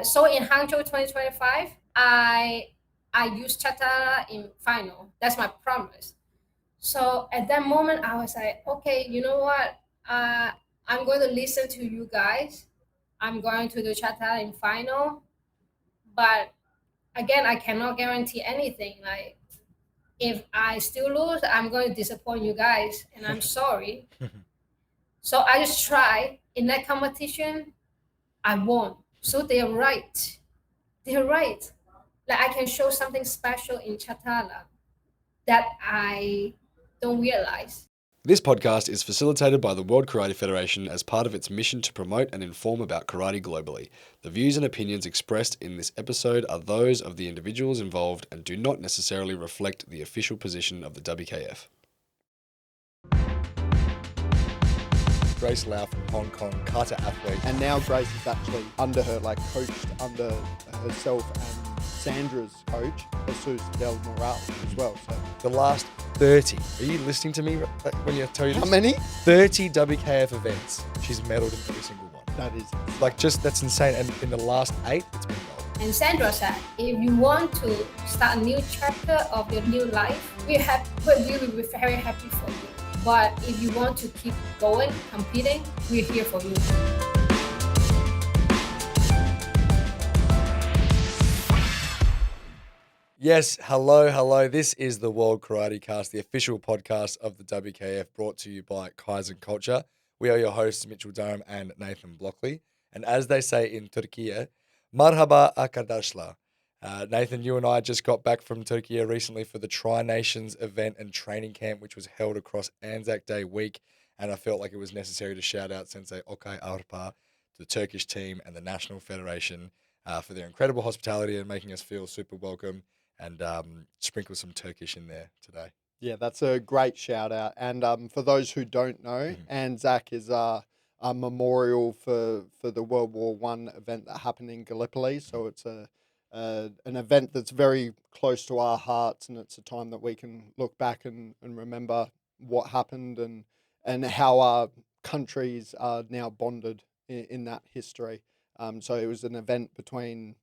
So in Hangzhou 2025, I used Kata in final. That's my promise. So at that moment, I was like, okay, you know what? Uh, I'm going to listen to you guys. I'm going to do Chata in final, but again, I cannot guarantee anything. Like if I still lose, I'm going to disappoint you guys, and I'm sorry. So I just try. In that competition, I won. So they're right. They're right. Like I can show something special in Chatala that I don't realize. This podcast is facilitated by the World Karate Federation as part of its mission to promote and inform about karate globally. The views and opinions expressed in this episode are those of the individuals involved and do not necessarily reflect the official position of the WKF. Grace Lao from Hong Kong, Kata athlete. And now Grace is actually under her, like coached under herself and Sandra's coach, Jesus Del Moral as well. So The last 30. Are you listening to me when you tell you this? how many? 30 WKF events. She's medaled in every single one. That is That's insane. And in the last 8, it's been gold. And Sandra said, if you want to start a new chapter of your new life, we will be very happy for you. But if you want to keep going, competing, we're here for you. Yes, hello. This is the World Karate Cast, the official podcast of the WKF, brought to you by Kaizen Culture. We are your hosts, Mitchell Durham and Nathan Blockley. And as they say in Turkey, Marhaba arkadaşlar. Nathan, you and I just got back from Turkey recently for the Tri-Nations event and training camp, which was held across Anzac Day week. And I felt like it was necessary to shout out Sensei Okay Avrupa to the Turkish team and the National Federation for their incredible hospitality and making us feel super welcome, and sprinkle some Turkish in there today. Yeah, that's a great shout out. And for those who don't know, Anzac is a memorial for the World War One event that happened in Gallipoli. So it's an event that's very close to our hearts, and it's a time that we can look back and remember what happened and how our countries are now bonded in that history. So it was an event between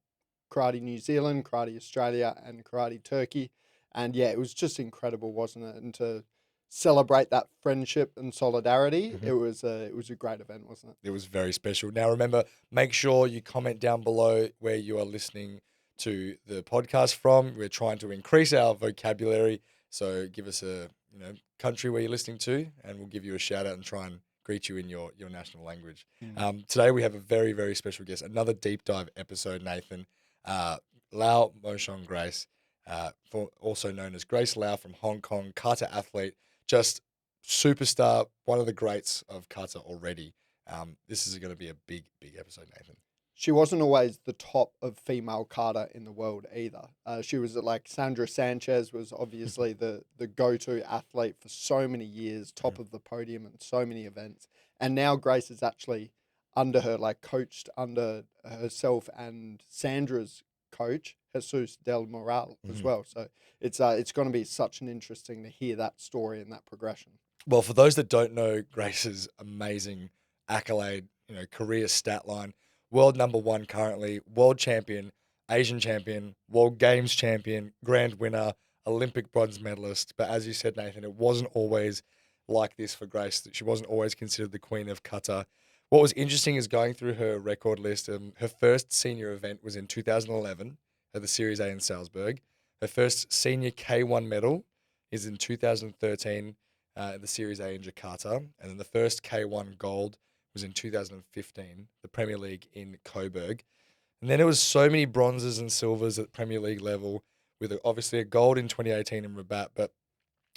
Karate New Zealand, Karate Australia, and Karate Turkey. And yeah, it was just incredible, wasn't it? And to celebrate that friendship and solidarity, it was a great event, wasn't it? It was very special. Now, remember, make sure you comment down below where you are listening to the podcast from. We're trying to increase our vocabulary, so give us a country where you're listening to, and we'll give you a shout out and try and greet you in your national language. Today we have a very, very special guest, another deep dive episode, Nathan. Lau Sheung Grace, also known as Grace Lao from Hong Kong, Kata athlete, just superstar, one of the greats of Kata already. This is going to be a big, big episode, Nathan. She wasn't always the top of female kata in the world either. She was like Sandra Sanchez was obviously the go-to athlete for so many years, top of the podium in so many events. And now Grace is actually under her, like coached under herself and Sandra's coach, Jesus Del Moral as well. So it's going to be such an interesting to hear that story and that progression. Well, for those that don't know Grace's amazing accolade, career stat line, world number 1 currently, world champion, Asian champion, world games champion, grand winner, Olympic bronze medalist. But as you said, Nathan, it wasn't always like this for Grace. She wasn't always considered the queen of kata. What was interesting is going through her record list. Her first senior event was in 2011 at the Series A in Salzburg. Her first senior K1 medal is in 2013 at the Series A in Jakarta. And then the first K1 gold was in 2015, the Premier League in Coburg. And then it was so many bronzes and silvers at Premier League level, with obviously a gold in 2018 in Rabat. But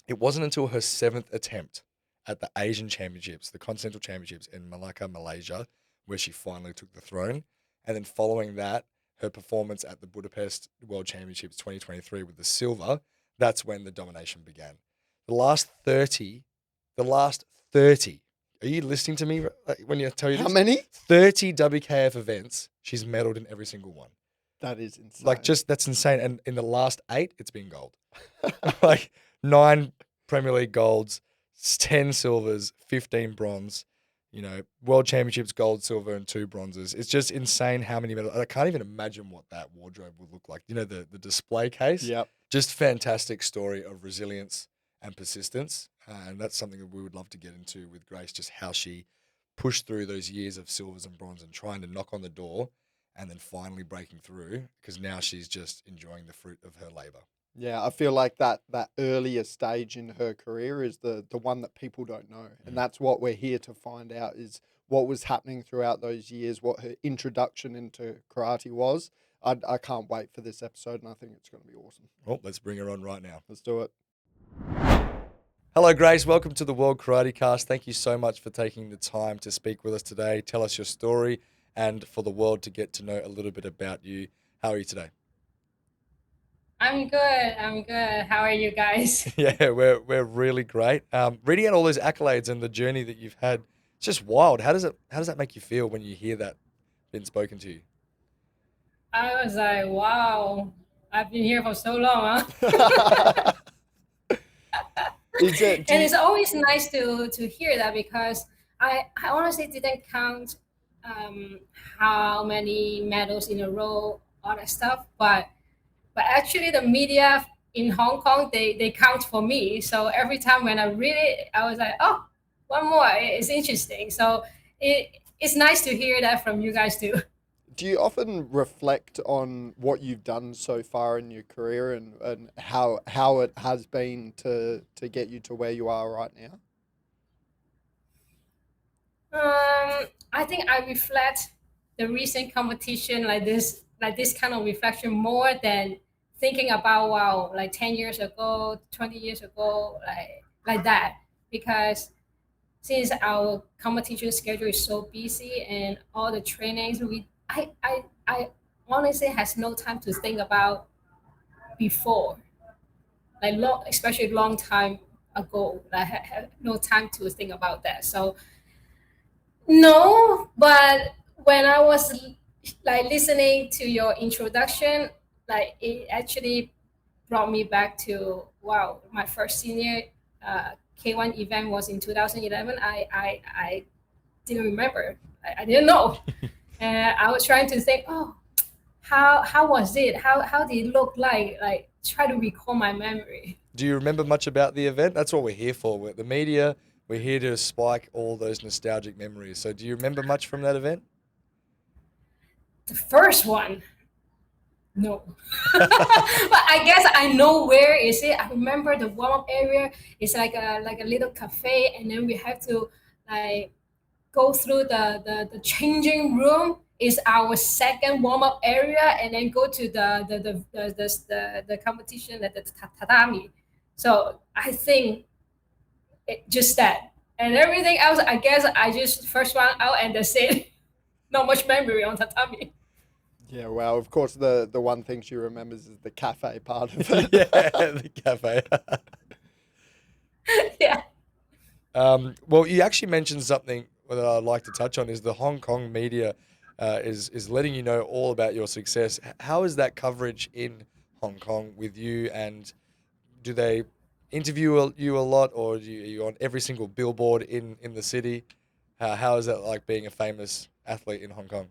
it wasn't until her 7th attempt at the Asian Championships, the Continental Championships in Malacca, Malaysia, where she finally took the throne. And then following that, her performance at the Budapest World Championships 2023 with the silver, that's when the domination began. The last 30, are you listening to me when you tell you this? How many? 30 WKF events, she's medaled in every single one. That is insane. That's insane. And in the last 8, it's been gold. 9 Premier League golds, 10 silvers, 15 bronze. World Championships, gold, silver, and 2 bronzes. It's just insane how many medals. I can't even imagine what that wardrobe would look like. The display case. Yep. Just fantastic story of resilience and persistence. And that's something that we would love to get into with Grace, just how she pushed through those years of silvers and bronze and trying to knock on the door and then finally breaking through, because now she's just enjoying the fruit of her labor. Yeah, I feel like that earlier stage in her career is the one that people don't know. And that's what we're here to find out, is what was happening throughout those years, what her introduction into karate was. I can't wait for this episode, and I think it's going to be awesome. Well, let's bring her on right now. Let's do it. Hello, Grace. Welcome to the World Karate Cast. Thank you so much for taking the time to speak with us today. Tell us your story, and for the world to get to know a little bit about you. How are you today? I'm good. I'm good. How are you guys? Yeah, we're really great. Reading out all those accolades and the journey that you've had, it's just wild. How does that make you feel when you hear that being spoken to you? I was like, wow, I've been here for so long, huh? Is it? And it's always nice to hear that, because I honestly didn't count um, how many medals in a row, all that stuff. But actually, the media in Hong Kong, they count for me. So every time when I read it, I was like, oh, one more. It's interesting. So it's nice to hear that from you guys too. Do you often reflect on what you've done so far in your career, and how it has been to get you to where you are right now? I think I reflect the recent competition like this kind of reflection more than thinking about, wow, like 10 years ago, 20 years ago, like that. Because since our competition schedule is so busy and all the trainings, I honestly has no time to think about before, like long, especially long time ago. I had no time to think about that. So no, but when I was like listening to your introduction, like it actually brought me back to, wow, my first senior K1 event was in 2011. I didn't remember. I didn't know. And I was trying to think, oh, how was it? How did it look like? Like try to recall my memory. Do you remember much about the event? That's what we're here for. The media, we're here to spike all those nostalgic memories. So do you remember much from that event? The first one, no. But I guess I know where is it. I remember the warm up area. It's like a little cafe, and then we have to like go through the changing room is our second warm up area, and then go to the competition at the tatami. So I think just that, and everything else. I guess I just first one out and that's it. Not much memory on tatami. Yeah, well, of course, the one thing she remembers is the cafe part of Yeah, it. the cafe. Yeah. Well, you actually mentioned something that I'd like to touch on, is the Hong Kong media is letting you know all about your success. How is that coverage in Hong Kong with you, and do they interview you a lot, or are you on every single billboard in the city? How is that like being a famous athlete in Hong Kong?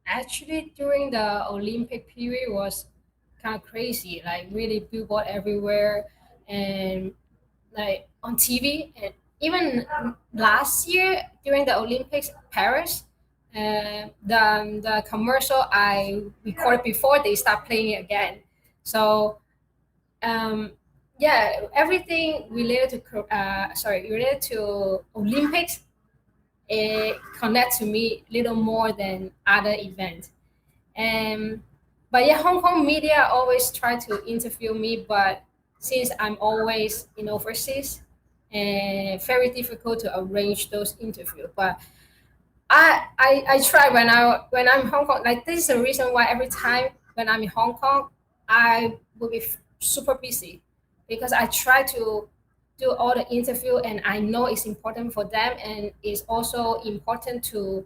Actually, during the Olympic period was kind of crazy, like really billboard everywhere, and like on TV. And even last year during the Olympics Paris, the commercial I recorded before they start playing it again. So um, yeah, everything related to related to Olympics, it connects to me a little more than other events. And but yeah, Hong Kong media always try to interview me, but since I'm always in overseas, and very difficult to arrange those interviews. But I try when I'm in Hong Kong. Like this is the reason why every time when I'm in Hong Kong, I will be super busy, because I try to do all the interview, and I know it's important for them, and it's also important to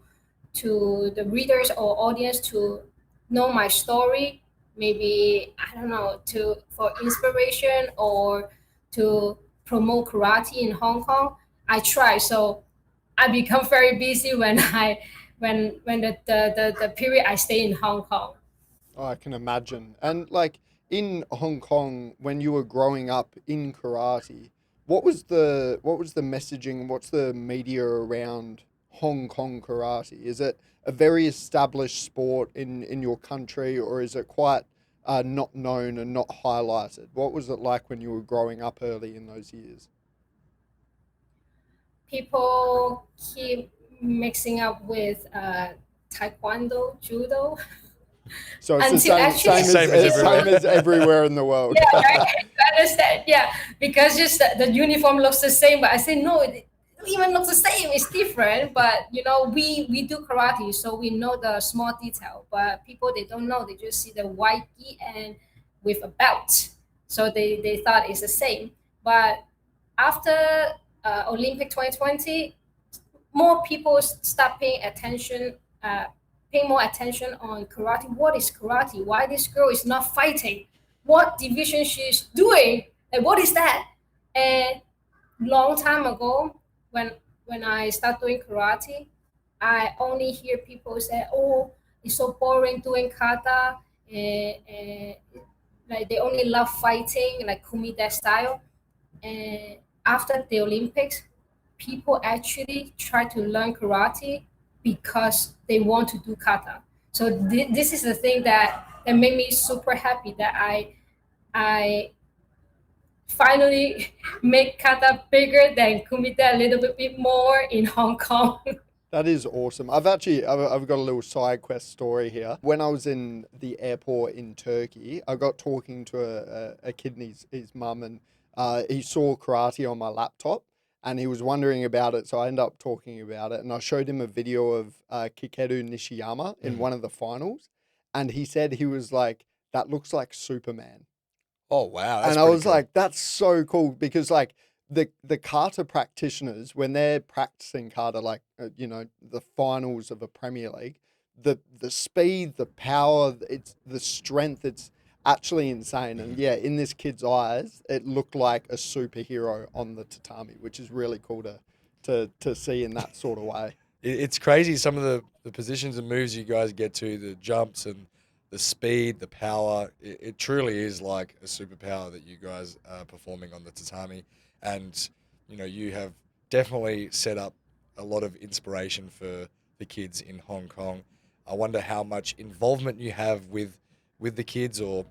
the readers or audience to know my story. Maybe I don't know, to for inspiration or to promote karate in Hong Kong. I try. So I become very busy when the period I stay in Hong Kong. Oh, I can imagine. And like in Hong Kong, when you were growing up in karate, what was the messaging? What's the media around Hong Kong karate? Is it a very established sport in your country, or is it quite not known and not highlighted? What was it like when you were growing up early in those years? People keep mixing up with taekwondo, judo, So it's the until same actually same as Same as same everywhere. as everywhere in the world. yeah, right. I understand. Yeah, because just the uniform looks the same, but I say no, it even looks the same. It's different, but we do karate, so we know the small detail. But people they don't know. They just see the white gi and with a belt, so they thought it's the same. But after Olympic 2020, more people start paying more attention on karate. What is karate? Why this girl is not fighting? What division she's doing? And what is that? And long time ago, when when I start doing karate, I only hear people say, "Oh, it's so boring doing kata," and like they only love fighting, like kumite style. And after the Olympics, people actually try to learn karate because they want to do kata. So this is the thing that made me super happy that I finally make kata bigger than kumite a little bit more in Hong Kong. That is awesome. I've got a little side quest story here. When I was in the airport in Turkey, I got talking to a kid and his mum, and he saw karate on my laptop, and he was wondering about it. So I ended up talking about it, and I showed him a video of Kikeru Nishiyama in Mhm. one of the finals, and he said he was like, "That looks like Superman." Oh wow, that's And I pretty was cool. like, that's so cool because like the kata practitioners when they're practicing kata, like the finals of a Premier League, the speed, the power, it's the strength, it's actually insane. And Mhm. yeah, in this kid's eyes, it looked like a superhero on the tatami, which is really cool to see in that sort of way. It's crazy some of the positions and moves you guys get to, the jumps and the speed, the power. It truly is like a superpower that you guys are performing on the tatami, and you have definitely set up a lot of inspiration for the kids in Hong Kong. I wonder how much involvement you have with the kids, or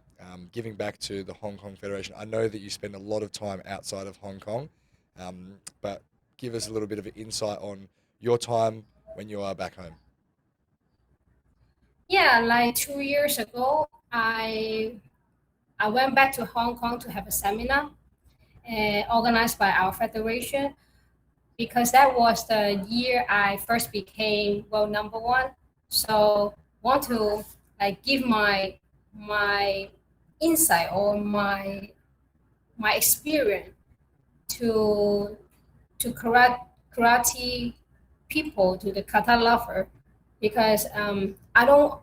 giving back to the Hong Kong Federation. I know that you spend a lot of time outside of Hong Kong, but give us a little bit of an insight on your time when you are back home. Yeah, like 2 years ago, I went back to Hong Kong to have a seminar organized by our federation because that was the year I first became world number one. So want to like give my insight or my experience to karate people, to the kata lover, because I don't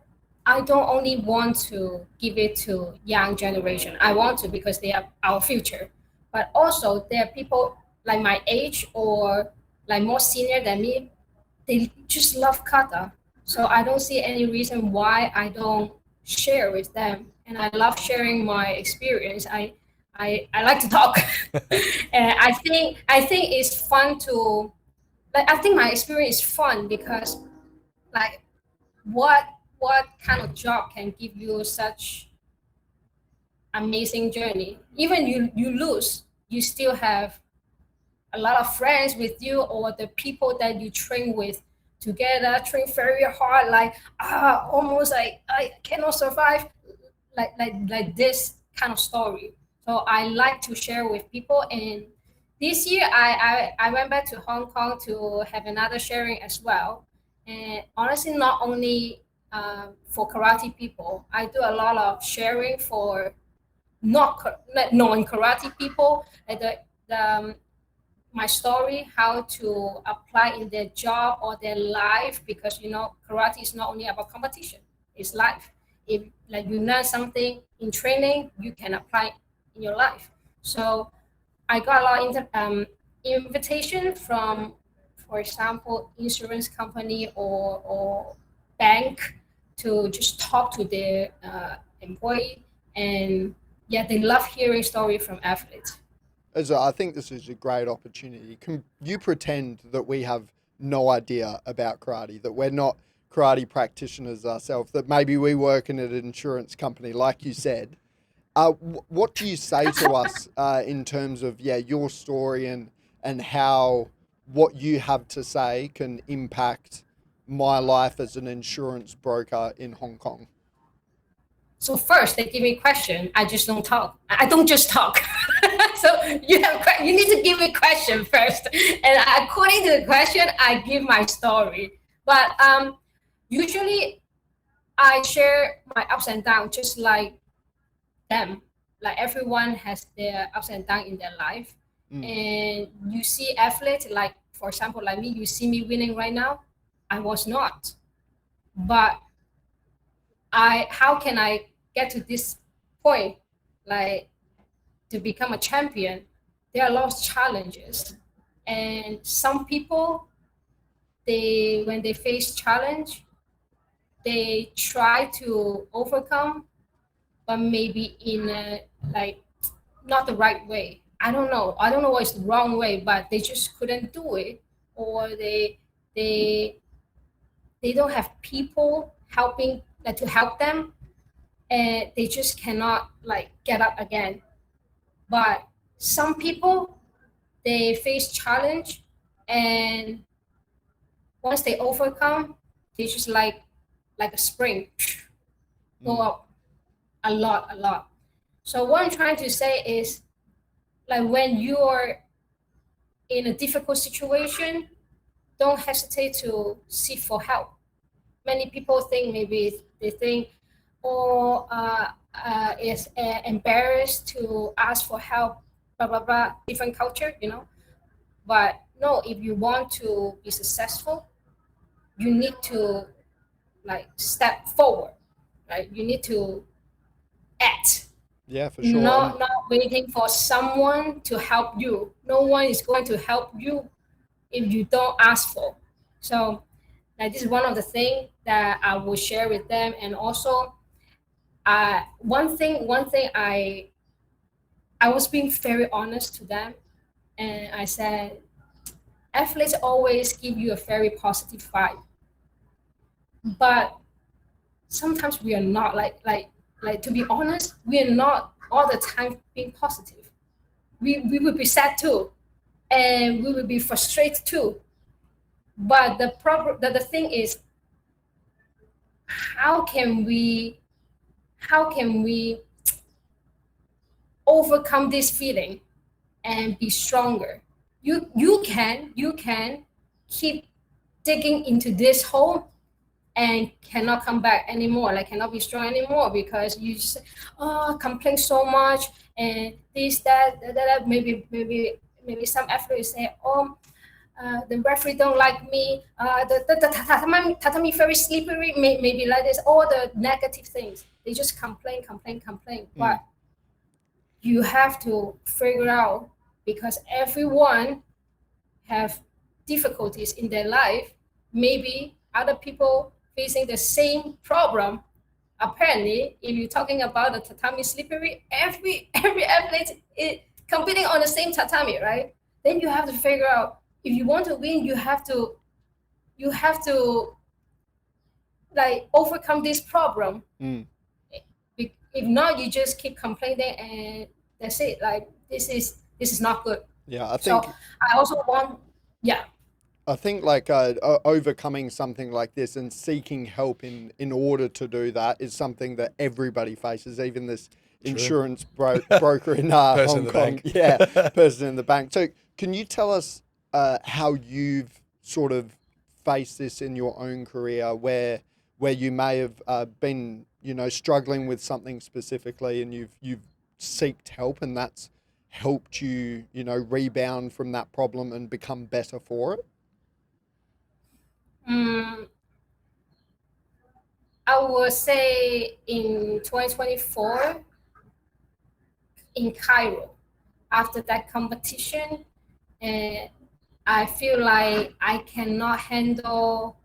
only want to give it to young generation. I want to because they are our future, but also there are people like my age or like more senior than me. They just love kata, so I don't see any reason why I don't share with them. And I love sharing my experience. I like to talk, and I think it's fun to like. I think my experience is fun because like what what kind of job can give you such amazing journey? Even you lose, you still have a lot of friends with you or the people that you train with together, train very hard, like almost like I cannot survive, like this kind of story. So I like to share with people. And this year I went back to Hong Kong to have another sharing as well. And honestly, not only for karate people, I do a lot of sharing for not non-karate people, like my story, how to apply in their job or their life, because karate is not only about competition, it's life. If like you learn something in training, you can apply in your life. So I got a lot of invitation for example, insurance company or bank to just talk to their employee. And yeah, they love hearing story from athletes. I think this is a great opportunity. Can you pretend that we have no idea about karate, that we're not karate practitioners ourselves, that maybe we work in an insurance company, like you said? What do you say to us in terms of your story and how what you have to say can impact my life as an insurance broker in Hong Kong? So first they give me question. I just don't talk. I don't just talk. So you need to give me question first, and according to the question, I give my story. But usually I share my ups and downs, just like them. Like everyone has their ups and downs in their life, Mm. and you see athletes like, for example, like me. You see me winning right now. I was not, but how can I get to this point, like to become a champion? There are a lot of challenges, and some people, they when they face challenge, they try to overcome, but maybe in a, like, not the right way. I don't know what's the wrong way, but they just couldn't do it, or they they don't have people helping, like, to help them, and they just cannot like get up again. But some people, they face challenge, and once they overcome, they just like a spring go Mm. up a lot. So what I'm trying to say is, like, when you're in a difficult situation, don't hesitate to seek for help. Many people think, maybe they think, or is embarrassed to ask for help, blah blah blah, different culture, you know. But no, if you want to be successful, you need to like step forward, right? You need to act, Yeah, for sure. And not waiting for someone to help you. No one is going to help you if you don't ask for. So like, this is one of the things that I will share with them. And also, one thing I was being very honest to them, and I said, athletes always give you a very positive vibe, but sometimes we are not, like, to be honest, we are not all the time being positive. We will be sad too, and we will be frustrated too. But the thing is, how can we how can we overcome this feeling and be stronger? You can keep digging into this hole and cannot come back anymore, like cannot be strong anymore, because you just complain so much, and this that. Maybe some athletes say, oh, the referee don't like me, the tatami very slippery, maybe like this, all the negative things. They just complain. mm, But you have to figure out, because everyone have difficulties in their life. Maybe other people facing the same problem. Apparently, if you're talking about the tatami slippery, every athlete is competing on the same tatami, right? Then you have to figure out, if you want to win, you have to like overcome this problem. mm. If not, you just keep complaining, and that's it. Like, this is not good. Yeah, I So think I also want, yeah. I think like overcoming something like this and seeking help in order to do that is something that everybody faces, even this True. insurance broker in Person in Hong the Kong. bank. Yeah, person in the bank. So can you tell us how you've sort of faced this in your own career, where you may have been, struggling with something specifically, and you've seeked help, and that's helped you, rebound from that problem and become better for it? Mm, I would say in 2024 in Cairo, after that competition, and I feel like I cannot handle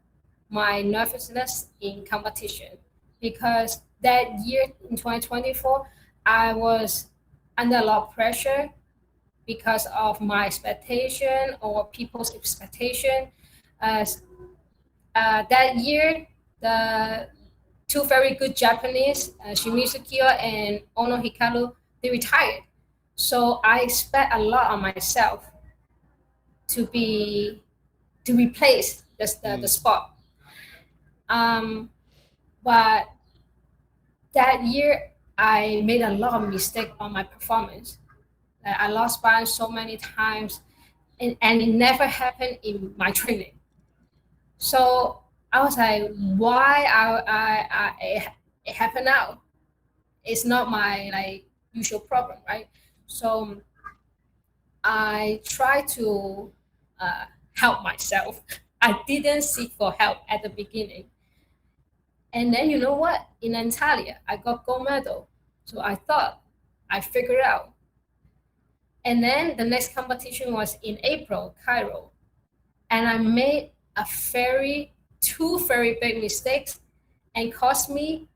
my nervousness in competition because that year in 2024, I was under a lot of pressure because of my expectation or people's expectation. Uh, that year, the two very good Japanese, Shimizu Kyo and Ono Hikaru, they retired. So I expect a lot on myself to be to replace the Mm. spot. Um, but that year, I made a lot of mistake on my performance. I lost balance so many times, and it never happened in my training. So I was like, why it happened now? It's not my like usual problem, right? So I try to uh, help myself. I didn't seek for help at the beginning. And then you know what? In Antalya, I got gold medal. So I thought I figured out. And then the next competition was in April, Cairo. And I made a very two very big mistakes and cost me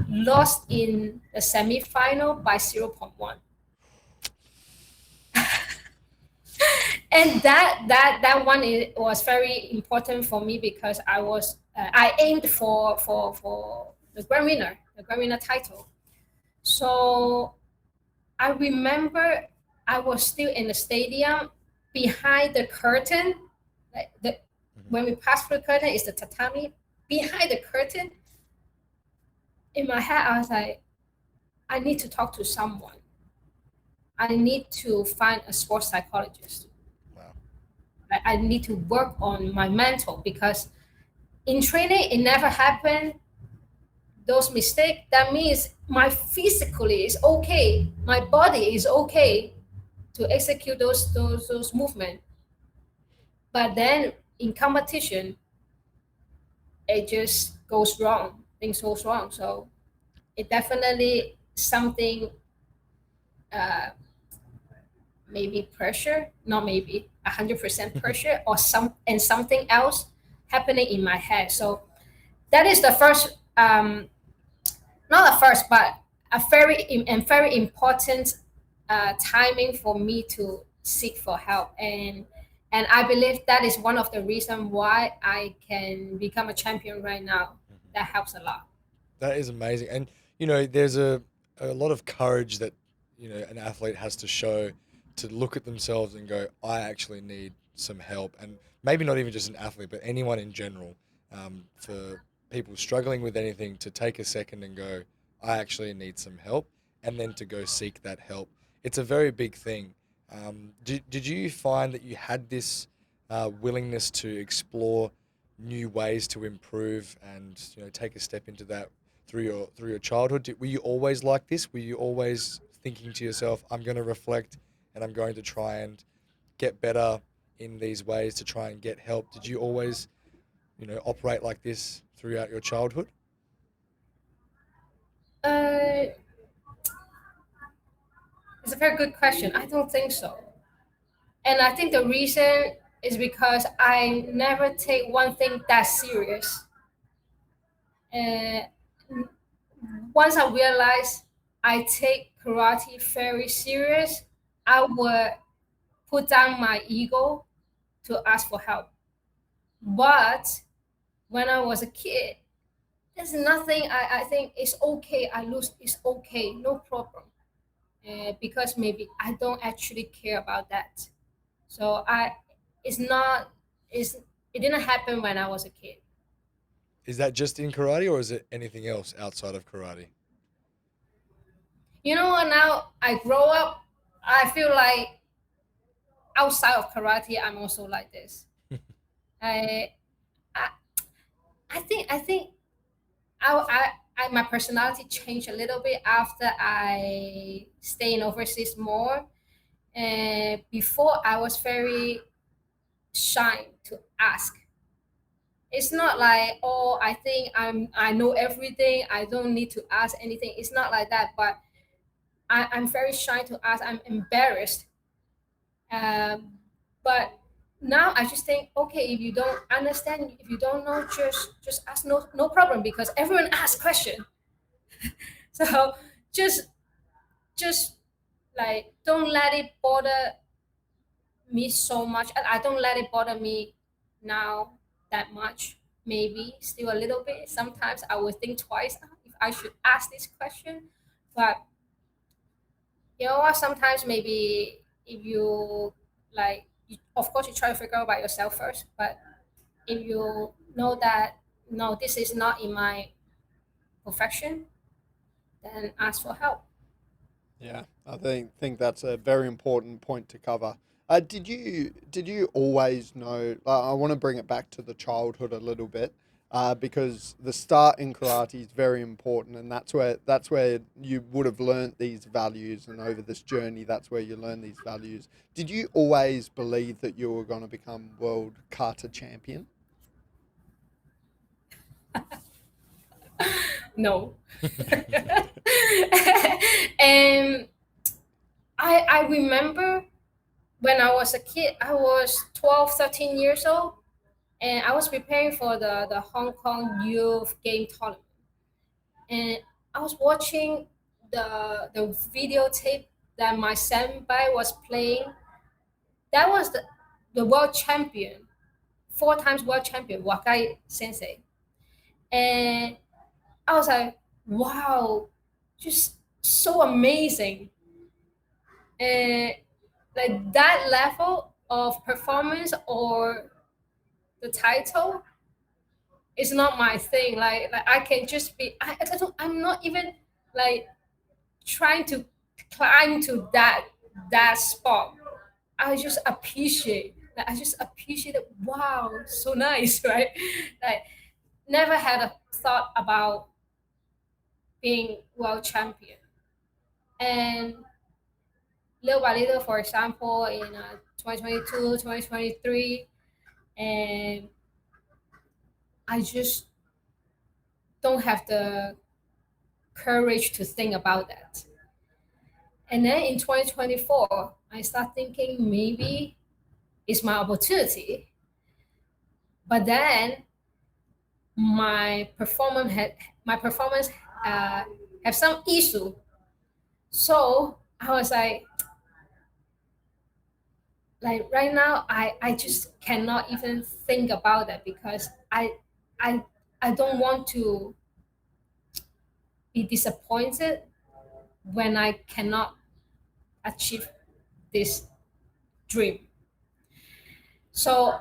lost in the semi-final by zero point 0.1. And that one was very important for me because I aimed for the grand winner title. So I remember I was still in the stadium behind the curtain. Like Mhm. when we pass through the curtain, is the tatami. Behind the curtain, in my head, I was like, I need to talk to someone. I need to find a sports psychologist. Wow. Like, I need to work on my mental because in training, it never happened. Those mistakes, that means my physically is okay. My body is okay to execute those movements. But then in competition, it just goes wrong. Things goes wrong. So it definitely something, uh, maybe pressure, not maybe 100% pressure, or something else happening in my head. So that is the first, not the first, but a very important timing for me to seek for help. And I believe that is one of the reasons why I can become a champion right now. Mhm. That helps a lot. That is amazing. And there's a lot of courage that an athlete has to show to look at themselves and go, I actually need some help. And maybe not even just an athlete, but anyone in general, for people struggling with anything to take a second and go, I actually need some help, and then to go seek that help. It's a very big thing. Did you find that you had this willingness to explore new ways to improve and take a step into that through your childhood? Were you always like this? Were you always thinking to yourself, I'm going to reflect and I'm going to try and get better in these ways to try and get help? Did you always, operate like this throughout your childhood? Uh, it's a very good question. I don't think so. And I think the reason is because I never take one thing that serious. Uh, Once I realized I take karate very serious, I would put down my ego to ask for help. But when I was a kid, there's nothing. I think it's okay. I lose. It's okay. No problem. Because maybe I don't actually care about that. So it's not, it's, it didn't happen when I was a kid. Is that just in karate or is it anything else outside of karate? You know what? Now I grow up, I feel like outside of karate, I'm also like this. I, I, I think my personality changed a little bit after I stay in overseas more. And before I was very shy to ask. It's not like, oh, I think I know everything. I don't need to ask anything. It's not like that. But I'm very shy to ask. I'm embarrassed Um, but now I just think, okay, if you don't understand, if you don't know, just ask, no problem, because everyone asks question. So just just like don't let it bother me so much. I don't let it bother me now that much. Maybe still a little bit. Sometimes I will think twice if I should ask this question. But you know what? Sometimes maybe if you like, of course, you try to figure out by yourself first. But if you know that no, this is not in my profession, then ask for help. Yeah, I think that's a very important point to cover. Did you always know? I want to bring it back to the childhood a little bit, because the start in karate is very important, and that's where you would have learnt these values, and over this journey, that's where you learn these values. Did you always believe that you were going to become world kata champion? No. And I remember when I was a kid, I was 12, 13 years old, and I was preparing for the Hong Kong Youth Game Tournament. And I was watching the videotape that my senpai was playing. That was the world champion, four times world champion, Wakai Sensei. And I was like, wow, just so amazing. And like that level of performance or the title is not my thing. Like I can just be I'm not even like trying to climb to that spot. I just appreciate. Like I just appreciate it. Wow, so nice, right? Like never had a thought about being world champion. And little by little, for example, in 2022, 2023, and I just don't have the courage to think about that. And then in 2024, I start thinking maybe it's my opportunity. But then my performance uh, have some issue. So I was like right now I just cannot even think about that, because I I don't want to be disappointed when I cannot achieve this dream. So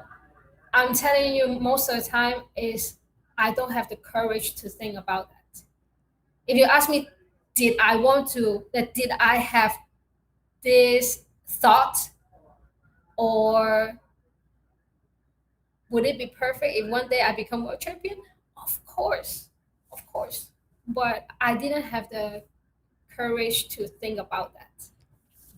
I'm telling you, most of the time is I don't have the courage to think about that. If you ask me, did I have this thought, or would it be perfect if one day I become world champion? Of course. But I didn't have the courage to think about that.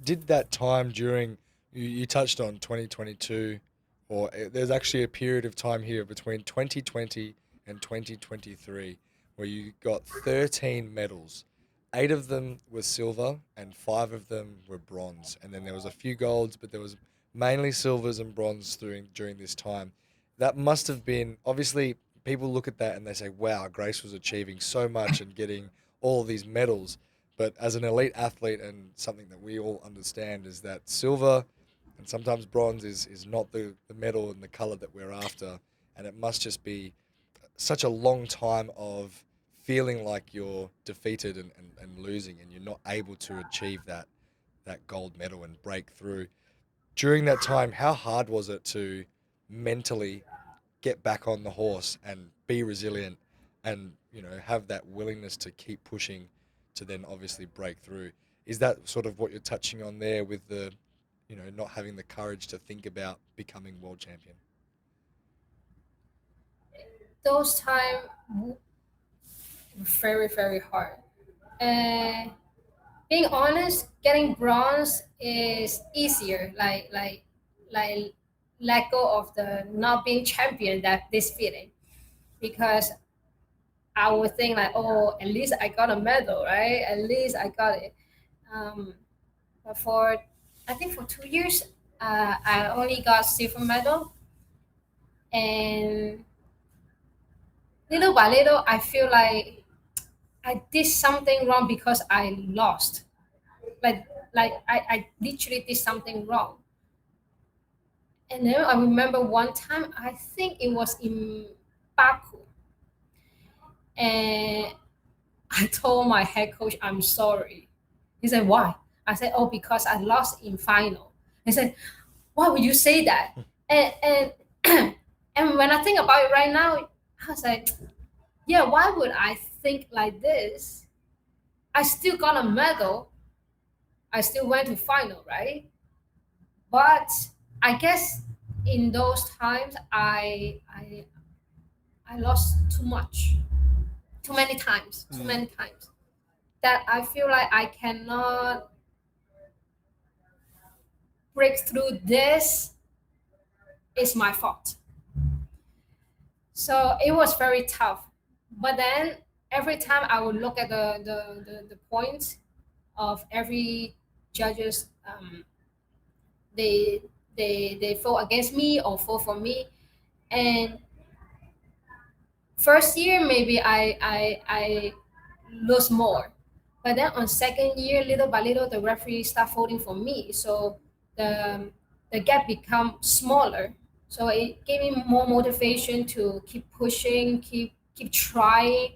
Did that time during you touched on 2022, or there's actually a period of time here between 2020 and 2023 where you got 13 medals. Eight of them were silver and five of them were bronze. And then there was a few golds, but there was mainly silvers and bronze during this time. That must have been obviously people look at that and they say, wow, Grace was achieving so much and getting all of these medals. But as an elite athlete, and something that we all understand is that silver and sometimes bronze is not the medal and the color that we're after. And it must just be such a long time of feeling like you're defeated and losing and you're not able to achieve that gold medal and break through. During that time, how hard was it to mentally get back on the horse and be resilient and have that willingness to keep pushing to then obviously break through? Is that sort of what you're touching on there with the not having the courage to think about becoming world champion? Those time very very hard. And being honest, getting bronze is easier. Like let go of the not being champion, that this feeling, because I would think like, oh, at least I got a medal, right? At least I got it. But for I think for 2 years I only got silver medal, and little by little, I feel like I did something wrong because I lost. Like I literally did something wrong. And then I remember one time, I think it was in Baku, and I told my head coach, I'm sorry. He said, why? I said, oh, because I lost in final. He said, why would you say that? And and when I think about it right now, I was like, yeah, why would I think like this? I still got a medal. I still went to final, right? But I guess in those times, I lost too much, too many times, too Mm. many times. That I feel like I cannot break through this is my fault. So it was very tough. But then every time I would look at the points of every judges, they they vote against me or vote for me. And first year maybe I lose more, but then on second year, little by little, the referee start voting for me. So the the gap become smaller. So it gave me more motivation to keep pushing, keep trying,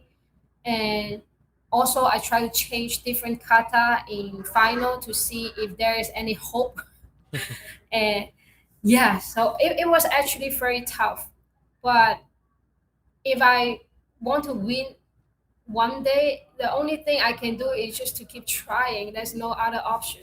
and also I try to change different kata in final to see if there is any hope. And yeah, so it was actually very tough. But if I want to win one day, the only thing I can do is just to keep trying. There's no other option.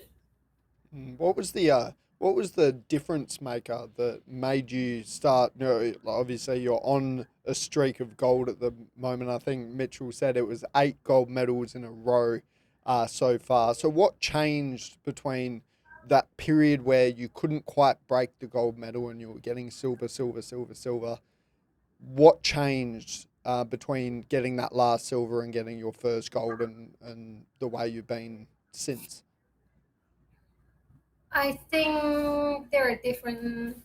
What was the difference maker that made you start? You know, like, obviously you're on a streak of gold at the moment. I think Mitchell said it was 8 gold medals in a row, so far. So what changed between that period where you couldn't quite break the gold medal and you were getting silver, silver, silver, silver? What changed between getting that last silver and getting your first gold, and the way you've been since? I think there are different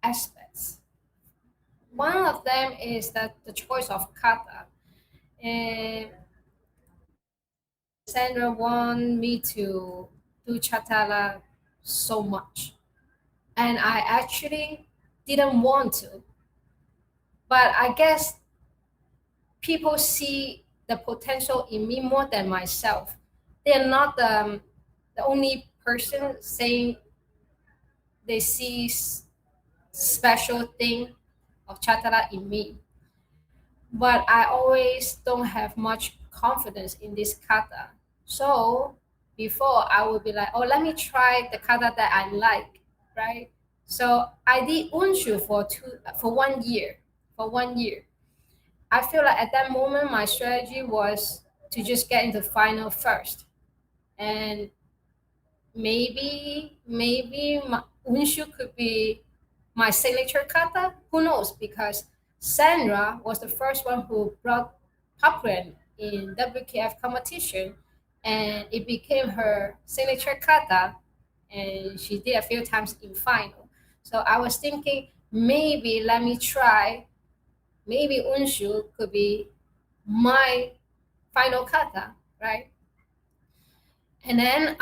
aspects. One of them is that the choice of kata. And Sandra want me to do chatala so much. And I actually didn't want to. But I guess people see the potential in me more than myself. They're not the only person saying they see special thing of chatara in me. But I always don't have much confidence in this kata. So before I would be like, oh, let me try the kata that I like, right? So I did unshu for 1 year. For 1 year, I feel like at that moment my strategy was to just get into final first, and maybe Unshu could be my signature kata. Who knows? Because Sandra was the first one who brought Popcorn in WKF competition, and it became her signature kata, and she did a few times in final. So I was thinking maybe let me try. Maybe Unshu could be my final kata, right? And then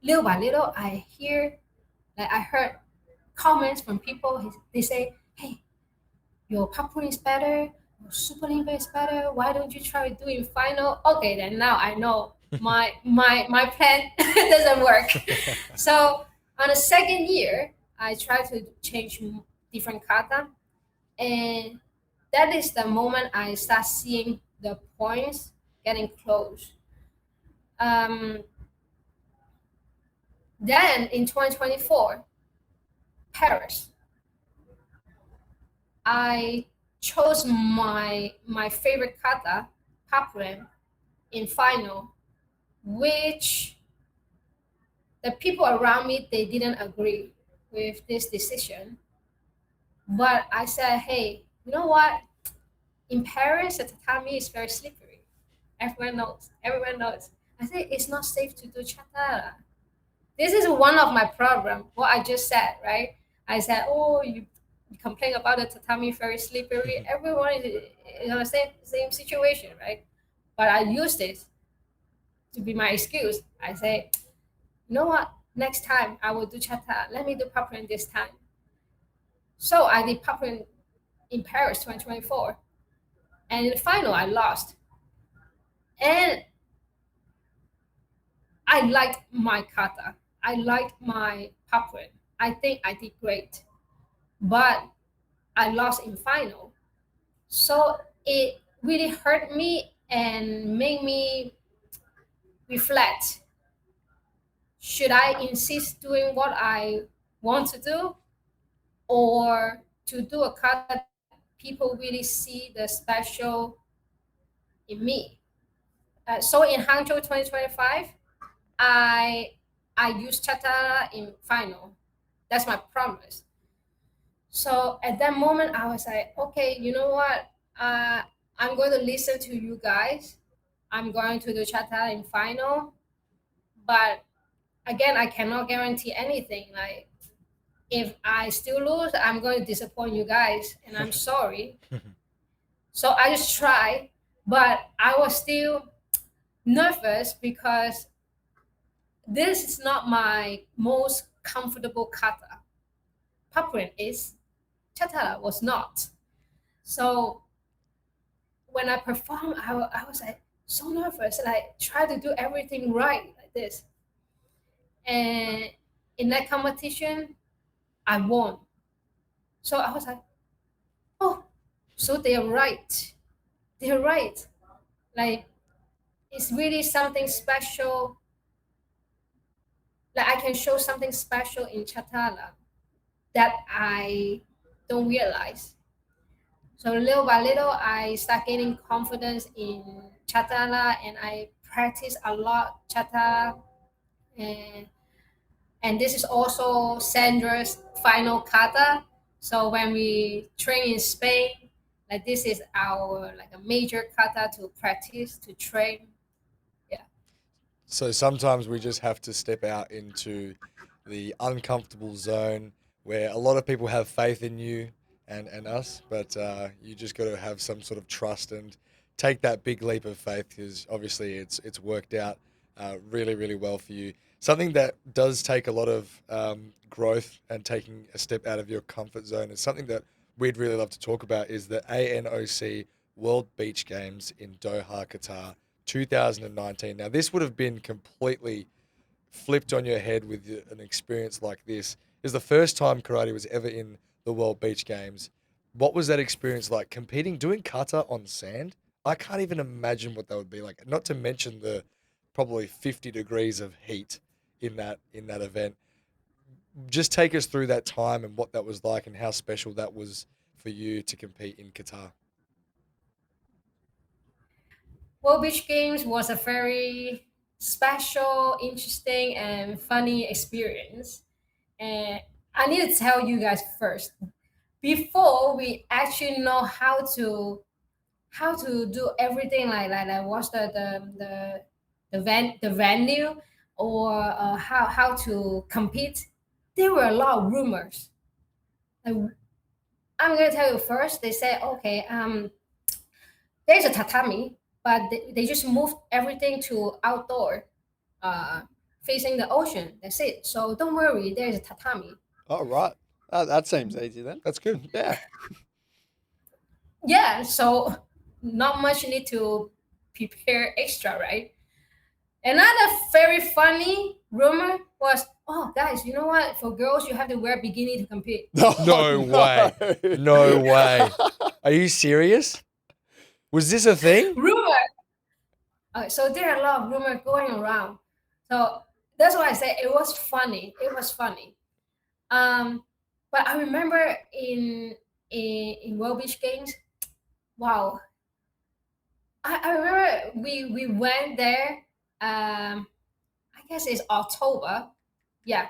little by little, I heard comments from people. They say, "Hey, your popcorn is better. Your super limber is better. Why don't you try doing final?" Okay, then now I know my plan doesn't work. So on the second year, I tried to change different kata, and that is the moment I start seeing the points getting close. Um, then in 2024, Paris, I chose my favorite kata, Papuan, in final, which the people around me they didn't agree with this decision. But I said, hey, you know what? In Paris, the tatami is very slippery. Everyone knows. Everyone knows. I said it's not safe to do chatara. this is one of my problem. What I just said, right? I said, oh, you complain about the tatami very slippery. Everyone is on the same situation, right? But I use this to be my excuse. I say, you know what? Next time I will do chata. Let me do popping this time. So I did popping in Paris 2024, and in the final I lost. And I liked my kata. I liked my popping. I think I did great, but I lost in final. So it really hurt me and made me reflect. Should I insist doing what I want to do, or to do a kata that people really see the special in me? So in Hangzhou 2025, I I used Chata in final. That's my promise. So at that moment, I was like, okay, you know what? I'm going to listen to you guys. I'm going to do Chata in final, but again, I cannot guarantee anything. Like if I still lose, I'm going to disappoint you guys, and I'm sorry. So I just tried, but I was still nervous because this is not my most comfortable kata. Papuan is, Chatara was not. So when I performed, I was like so nervous, like try to do everything right like this. And in that competition, I won. So I was like, oh, so they're right. They're right. Like it's really something special. Like I can show something special in Chatala that I don't realize. So little by little, I start gaining confidence in Chatala, and I practice a lot Chata. And, and this is also Sandra's final kata. So when we train in Spain, like this is our like a major kata to practice to train. Yeah. So sometimes we just have to step out into the uncomfortable zone where a lot of people have faith in you and us, but you just got to have some sort of trust and take that big leap of faith because obviously it's worked out really really well for you. Something that does take a lot of growth and taking a step out of your comfort zone is something that we'd really love to talk about is the ANOC World Beach Games in Doha, Qatar 2019. Now, this would have been completely flipped on your head with an experience like this. It was the first time karate was ever in the World Beach Games. What was that experience like? Competing, doing kata on sand? I can't even imagine what that would be like. Not to mention the probably 50 degrees of heat in that event. Just take us through that time and what that was like and how special that was for you to compete in Qatar. World Beach Games was a very special, interesting, and funny experience. And I need to tell you guys first, before we actually know how to do everything like what's the venue, or how to compete, there were a lot of rumors. Like, I'm gonna tell you first. They say, okay, there's a tatami, but they just moved everything to outdoor, uh, facing the ocean. That's it. So don't worry, there's a tatami. Oh, right. That seems easy then. That's good. Yeah. Yeah, so not much need to prepare extra, right? Another very funny rumor was, oh guys, you know what? For girls, you have to wear bikini to compete. No way. No way. Are you serious? Was this a thing? Rumor. So there are a lot of rumors going around. So that's why I say it was funny. It was funny. Um, but I remember in World Beach Games, wow. I remember we went there. I guess it's October. Yeah,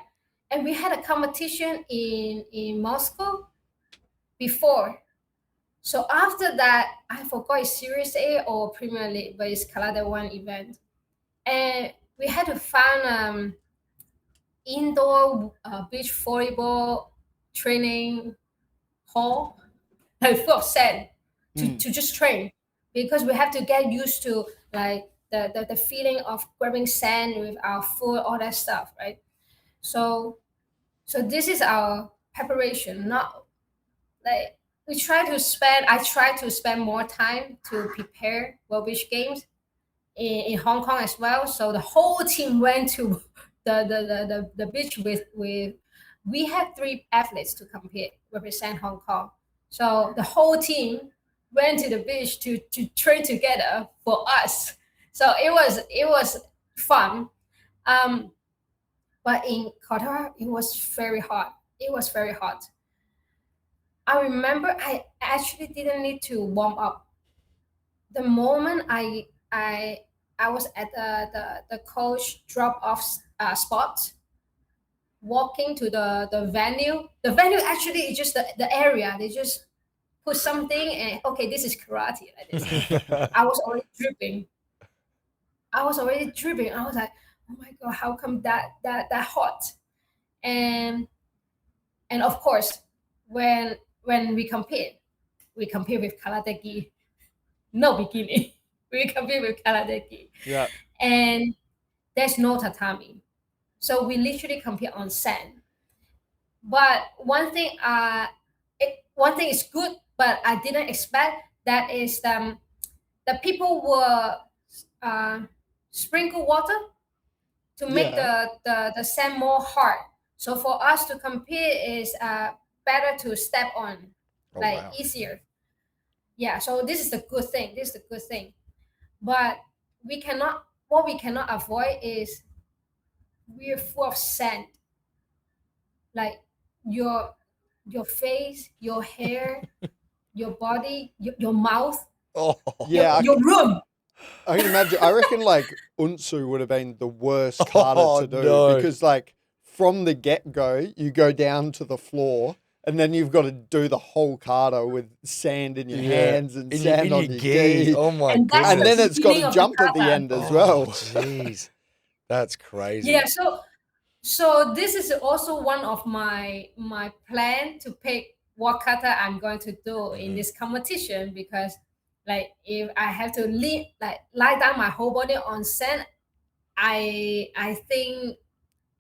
and we had a competition in Moscow before. So after that, I forgot it's Series A or Premier League, but it's Kalada One event, and we had to find indoor beach volleyball training hall, like full of sand, Mm. to just train, because we have to get used to like the feeling of grabbing sand with our foot, all that stuff, right? So this is our preparation. Not like I try to spend more time to prepare World Beach Games in Hong Kong as well. So the whole team went to the beach with we had three athletes to compete represent Hong Kong. So the whole team went to the beach to train together for us. So it was fun. Um, but in Qatar it was very hot. It was very hot. I remember I actually didn't need to warm up. The moment I was at the coach drop off spot, walking to the venue. The venue actually is just the area. They just put something and okay, this is karate like this. I was already dripping. I was already dripping. I was like, oh my god, how come that hot? And and of course, when we compete with karate gi, no bikini. We compete with karate gi. Yeah. And there's no tatami. So we literally compete on sand. But one thing is good, but I didn't expect that is the people will uh, sprinkle water to make Yeah. the sand more hard. So for us to compete is better to step on, Oh like wow. easier. Yeah. So this is the good thing. This is the good thing. But what we cannot avoid is we're full of sand, like your your face, your hair, your body, your mouth, Oh. Yeah, your room. I can imagine. I reckon like Unsu would have been the worst kata Oh to do no. because like from the get go, you go down to the floor and then you've got to do the whole kata with sand in your Yeah. hands and In sand your on your gi. gi. Oh my And that's And goodness. then the it's got beginning to of the jump at the kata. end as Oh well. jeez. That's Yeah, crazy. so this is also one of my plan to pick what kata I'm going to do in Mhm. this competition, because like if I have to lie down my whole body on sand, I think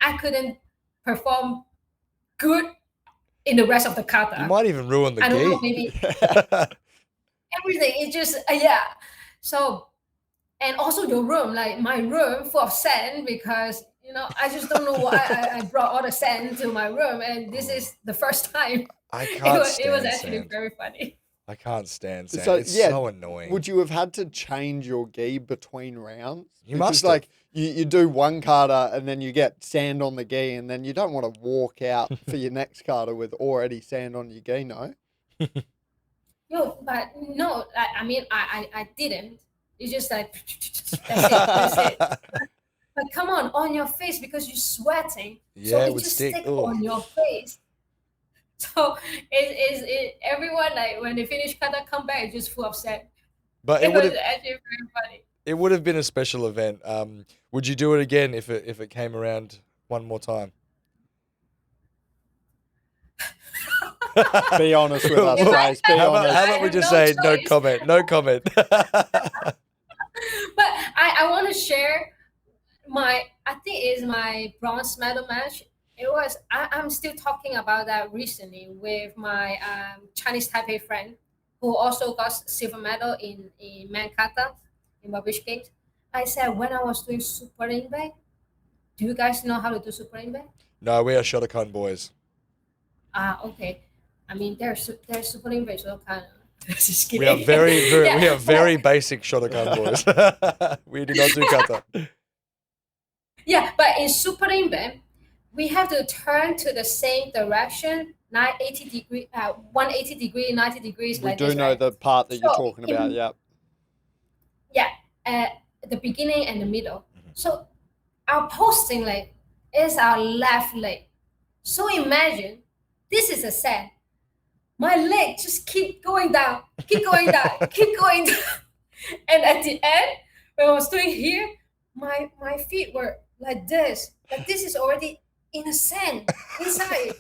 I couldn't perform good in the rest of the You kata. might even ruin the I don't know, gi. maybe everything. It just yeah. So and also your room, like my room full of sand, because I just don't know why I brought all the sand to my room, and this Oh, is the first time. I It can't was it was stand actually sand. very funny. I can't stand sand. So It's yeah, so annoying. would you have had to change your gi between rounds? You Because must have. like you do one kata and then you get sand on the gi and then you don't want to walk out for your next kata with already sand on your gi, no? No, but no, I mean I didn't. It's just like that's it. But come on your face, because you're sweating, so Yeah, it it would just stick. stick Oh. on your face. So everyone, like when they finish kata come back, it's just full of sand. But It was actually very funny. it would have been a special event. Would you do it again if it came around one more time? Be honest with us, If I Grace. Be have, honest. How I about we have just no say no choice. comment? No comment. But I want to share I think it is my bronze medal match. I'm still talking about that recently with my Chinese Taipei friend, who also got silver medal in Mankata in Babish Games. I said when I was doing super ringbei, do you guys know how to do super ringbei? No, we are Shotokan boys. Okay. I mean, there's super ringbei, so kind of just We are kidding. we Yeah, are very basic Shotokan boys. We do not do kata. yeah, but in super ringbei, we have to turn to the same direction, 180 degree, 180 degree, 90 degrees, We like do this, know right? the part that you're So talking about, yeah. yeah, at the beginning and the middle. So our posting leg is our left leg. So imagine this is a set. My leg just keep going down, keep going down, keep going down. And at the end, when I was doing here, my feet were like this. Like this is already in the sand inside.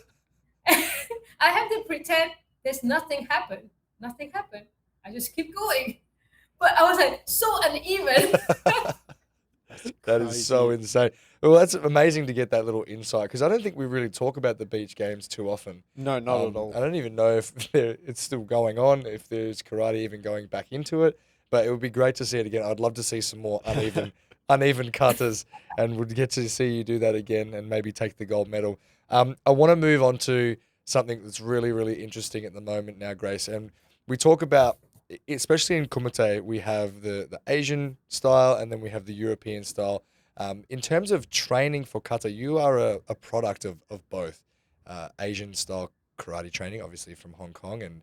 I have to pretend there's nothing happened. Nothing happened. I just keep going. But I was like so uneven. That's That is so crazy. insane. Well, that's amazing to get that little insight because I don't think we really talk about the beach games too often. No, not at I all. don't even know if it's still going on, if there's karate even going back into it. But it would be great to see it again. I'd love to see some more uneven cutters, and would get to see you do that again and maybe take the gold medal. I want to move on to something that's really, really interesting at the moment now, Grace. And we talk about, especially in Kumite, we have the Asian style and then we have the European style. In terms of training for kata, you are a product of both Asian style karate training, obviously from Hong Kong, and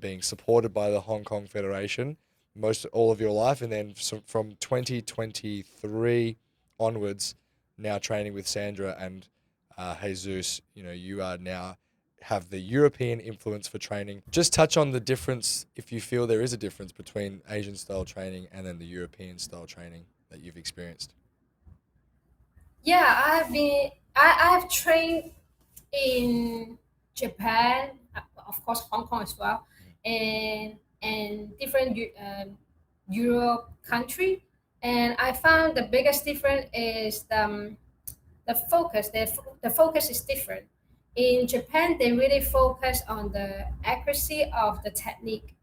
being supported by the Hong Kong Federation most all of your life, and then from 2023 onwards, now training with Sandra and Jesus. You are now have the European influence for training. Just touch on the difference, if you feel there is a difference between Asian style training and then the European style training that you've experienced. Yeah, I have trained in Japan, of course Hong Kong as well, and different Europe country, and I found the biggest difference is the focus. The focus is different. In Japan, they really focus on the accuracy of the technique,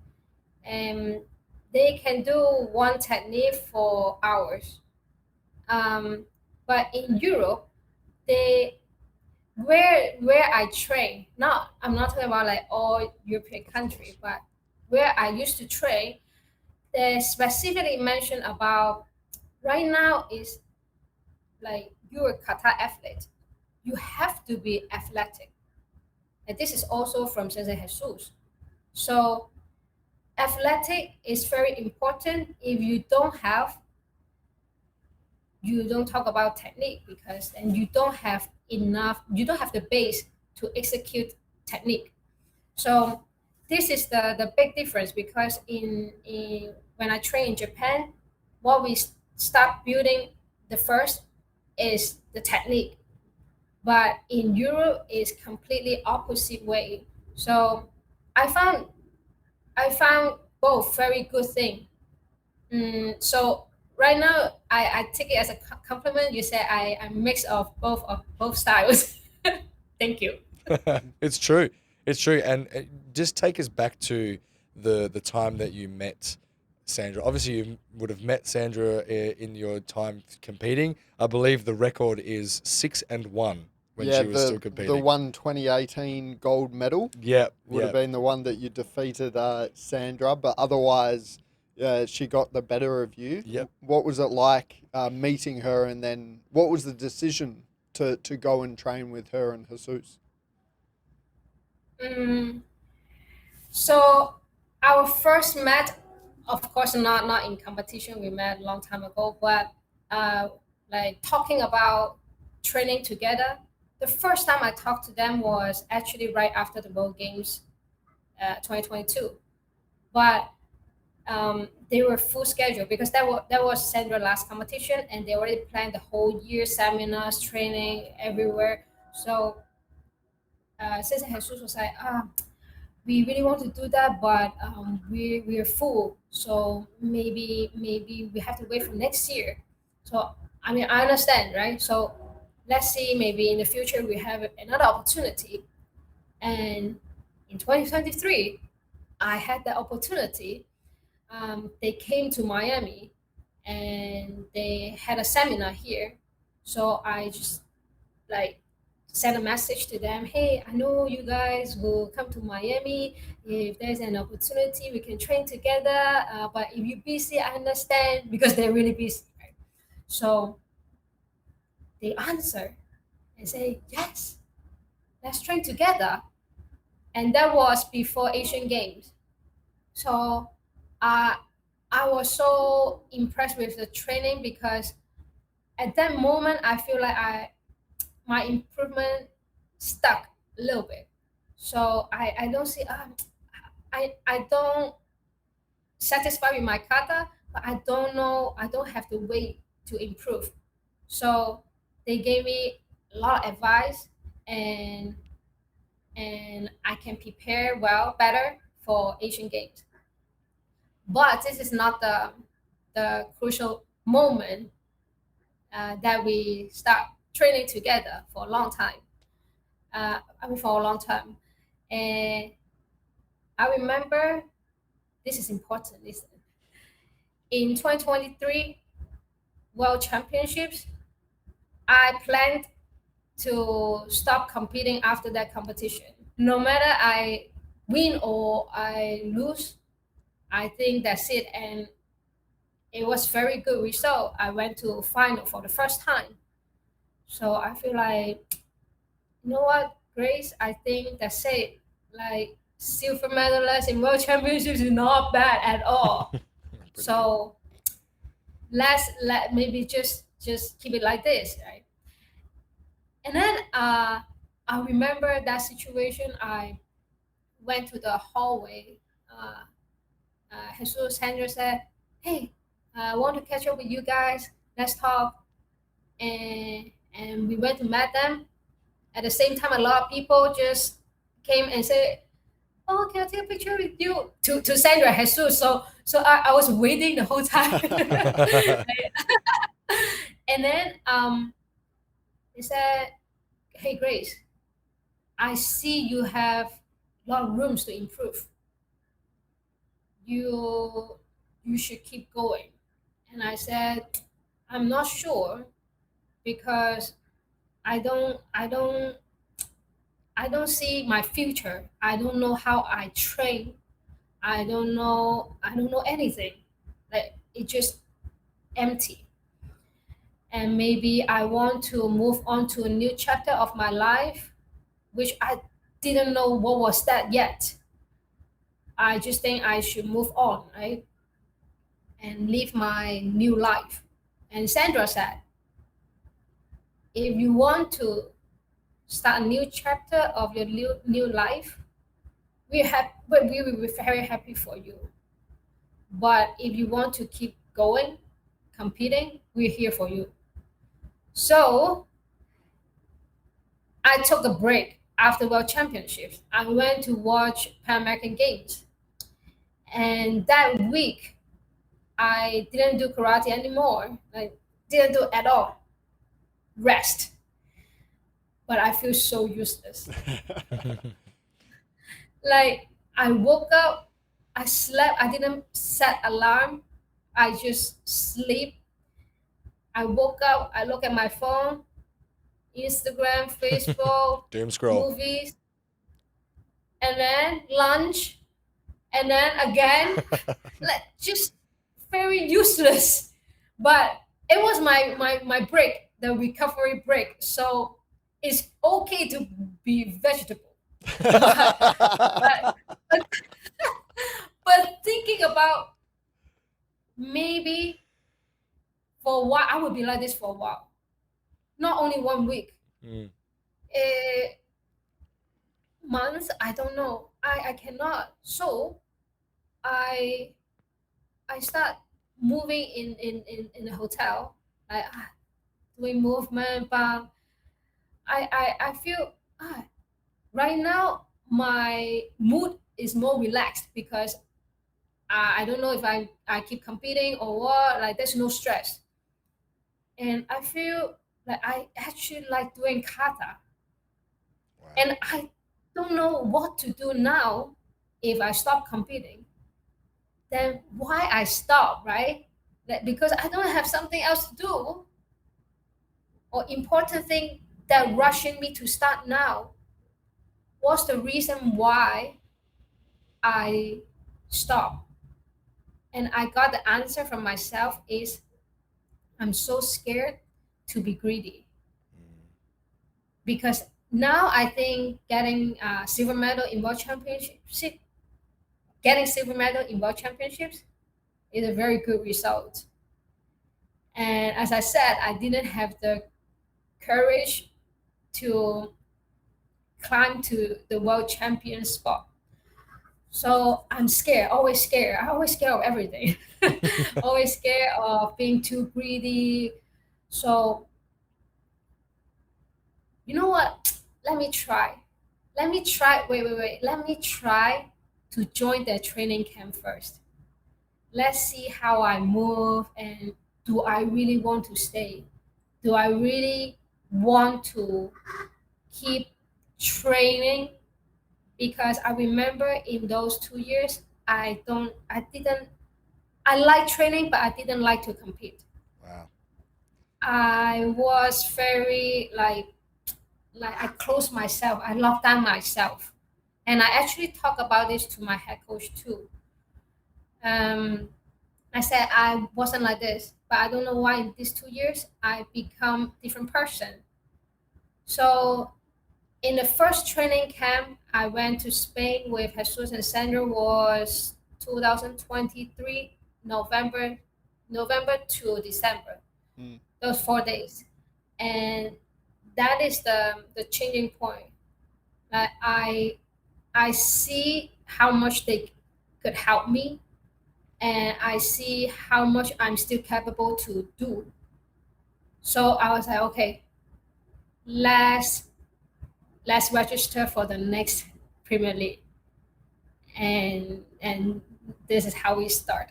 and they can do one technique for hours. Um, but in Europe, they where I train, not I'm not talking about like all European Of country, course. but where I used to train, they specifically mentioned about right now is like you're a kata athlete. You have to be athletic. And this is also from Sensei Jesus. So athletic is very important. If you don't have, you don't talk about technique because then you don't have enough, you don't have the base to execute technique. So this is the big difference because in when I train in Japan, what we start building the first is the technique, but in Europe is completely opposite way. So I found I found both very good thing. So right now I take it as a compliment. You say I'm mix of both styles. Thank you. It's true. It's true. And just take us back to the time that you met Sandra. Obviously, you would have met Sandra in your time competing. I believe the record is 6-1 when Yeah, she was still the competing. one 2018 gold medal Yep, would have yep. been the one that you defeated Sandra, but otherwise, she got the better of you. Yep. What was it like meeting her, and then what was the decision to go and train with her and Jesus? Mm, so our first met, of course, not in competition. We met a long time ago, but uh, like talking about training together. The first time I talked to them was actually right after the World Games, 2022. But they were full schedule because that was Sandra last competition, and they already planned the whole year seminars, training everywhere. So since Jesus was like, we really want to do that, but we're full, so maybe we have to wait for next year. So I mean I understand, right? So let's see, maybe in the future we have another opportunity. And in 2023, I had the opportunity. They came to Miami and they had a seminar here. So I just like send a message to them. Hey, I know you guys will come to Miami. If there's an opportunity, we can train together. But if you're busy, I understand because they're really busy. Right? So they answer and say, yes, let's train together. And that was before Asian Games. So uh, I was so impressed with the training because at that moment I feel like my improvement stuck a little bit. So I don't see I don't satisfied with my kata, but I don't know I don't have to wait to improve. So they gave me a lot of advice, and and I can prepare well better for Asian Games. But this is not the crucial moment that we start training together for a long time. I mean, for a long time. And I remember this is important. Listen, in 2023 World Championships, I planned to stop competing after that competition. No matter I win or I lose, I think that's it. And it was very good result. I went to final for the first time. So I feel like, you know what, Grace, I think that's it. Like silver medalist in world championships is not bad at all. Pretty good. So let's let maybe just keep it like this, right? And then I remember that situation. I went to the hallway. Jesus Sandra said, "Hey, I want to catch up with you guys. Let's talk." And we went to meet them. At the same time, a lot of people just came and said, "Oh, can I take a picture with you?" To Sandra Jesus. So I was waiting the whole time. And then they said, "Hey Grace, I see you have a lot of rooms to improve. You should keep going." And I said, "I'm not sure because I don't see my future. I don't know how I train. I don't know anything. Like it's just empty. And maybe I want to move on to a new chapter of my life, which I didn't know what was that yet. I just think I should move on, right? And live my new life." And Sandra said, "If you want to start a new chapter of your new life, we will be very happy for you. But if you want to keep going, competing, we're here for you." So I took a break after World Championships. I went to watch Pan American Games. And that week, I didn't do karate anymore. Like, didn't do at all. Rest. But I feel so useless. Like, I woke up, I slept, I didn't set alarm. I just sleep. I woke up, I look at my phone, Instagram, Facebook, Doom scroll. movies, and then lunch, and then again, like just very useless. But it was my break, the recovery break. So it's okay to be vegetable. But but, but thinking about maybe for a while, I would be like this for a while. Not only 1 week. Mm. Eh, Months, I don't know. I cannot. So I I start moving in the hotel, like doing movement, but I feel right now my mood is more relaxed because I don't know if I keep competing or what. Like there's no stress, and I feel like I actually like doing kata, Wow. and I don't know what to do now if I stop competing. Then why I stop, right? That because I don't have something else to do or important thing that rushing me to start now. What's the reason why I stop? And I got the answer from myself is I'm so scared to be greedy Mm. because now I think silver medal in world championships, getting silver medal in world championships is a very good result. And as I said, I didn't have the courage to climb to the world champion spot. So I'm scared, always scared. I always scared of everything. Always scared of being too greedy. So you know what? Let me try. Let me try. Wait, wait, wait. Let me try to join the training camp first. Let's see how I move, and do I really want to stay? Do I really want to keep training? Because I remember in those 2 years, I didn't, I like training, but I didn't like to compete. Wow. I was very like I closed myself. I locked down myself, and I actually talk about this to my head coach too. Um, I said I wasn't like this, but I don't know why in these 2 years I become different person. So in the first training camp I went to Spain with Jesus and Sandra was 2023 November, November to December. Mm. Those 4 days, and that is the changing point. Like I see how much they could help me, and I see how much I'm still capable to do. So I was like, okay, let's let's register for the next Premier League, and this is how we start.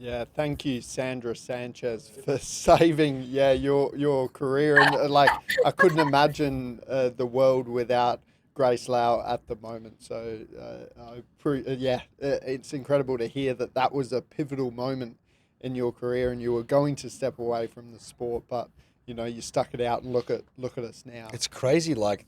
Yeah, thank you, Sandra Sanchez, for saving your career. And like I couldn't imagine the world without Grace Lau at the moment. So it's incredible to hear that that was a pivotal moment in your career, and you were going to step away from the sport, but you stuck it out, and look at us now. It's crazy. Like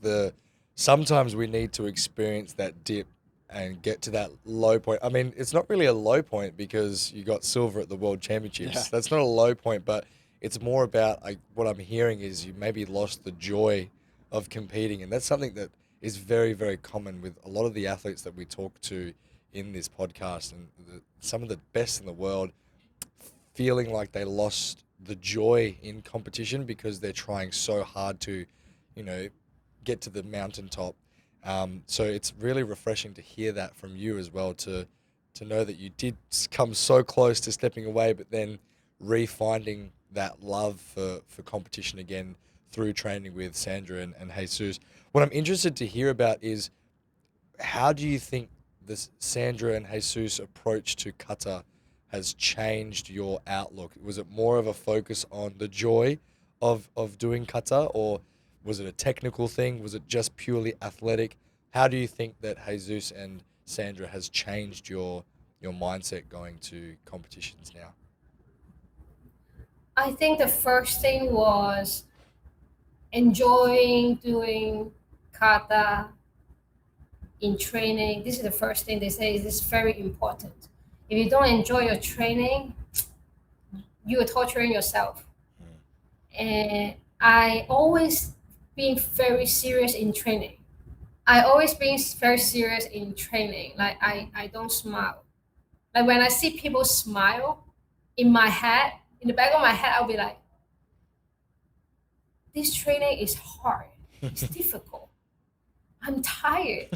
sometimes we need to experience that dip and get to that low point. I mean, it's not really a low point because you got silver at the World Yeah, Championships. That's not a low point, but it's more about what I'm hearing is you maybe lost the joy of competing, and that's something that is very, very common with a lot of the athletes that we talk to in this podcast, and some of the best in the world feeling like they lost the joy in competition because they're trying so hard to, you know, get to the mountaintop. So it's really refreshing to hear that from you as well, to know that you did come so close to stepping away, but then refinding that love for competition again through training with Sandra and Jesus. What I'm interested to hear about is how do you think this Sandra and Jesus approach to kata has changed your outlook? Was it more of a focus on the joy of doing kata, or was it a technical thing? Was it just purely athletic? How do you think that Jesus and Sandra has changed your mindset going to competitions now? I think the first thing was enjoying doing kata in training. This is the first thing they say is this very important. If you don't enjoy your training, you are torturing yourself. Mm. And I always being very serious in training. I always being very serious in training. Like I don't smile. Like when I see people smile, in my head, in the back of my head, I'll be like, this training is hard. It's difficult. I'm tired.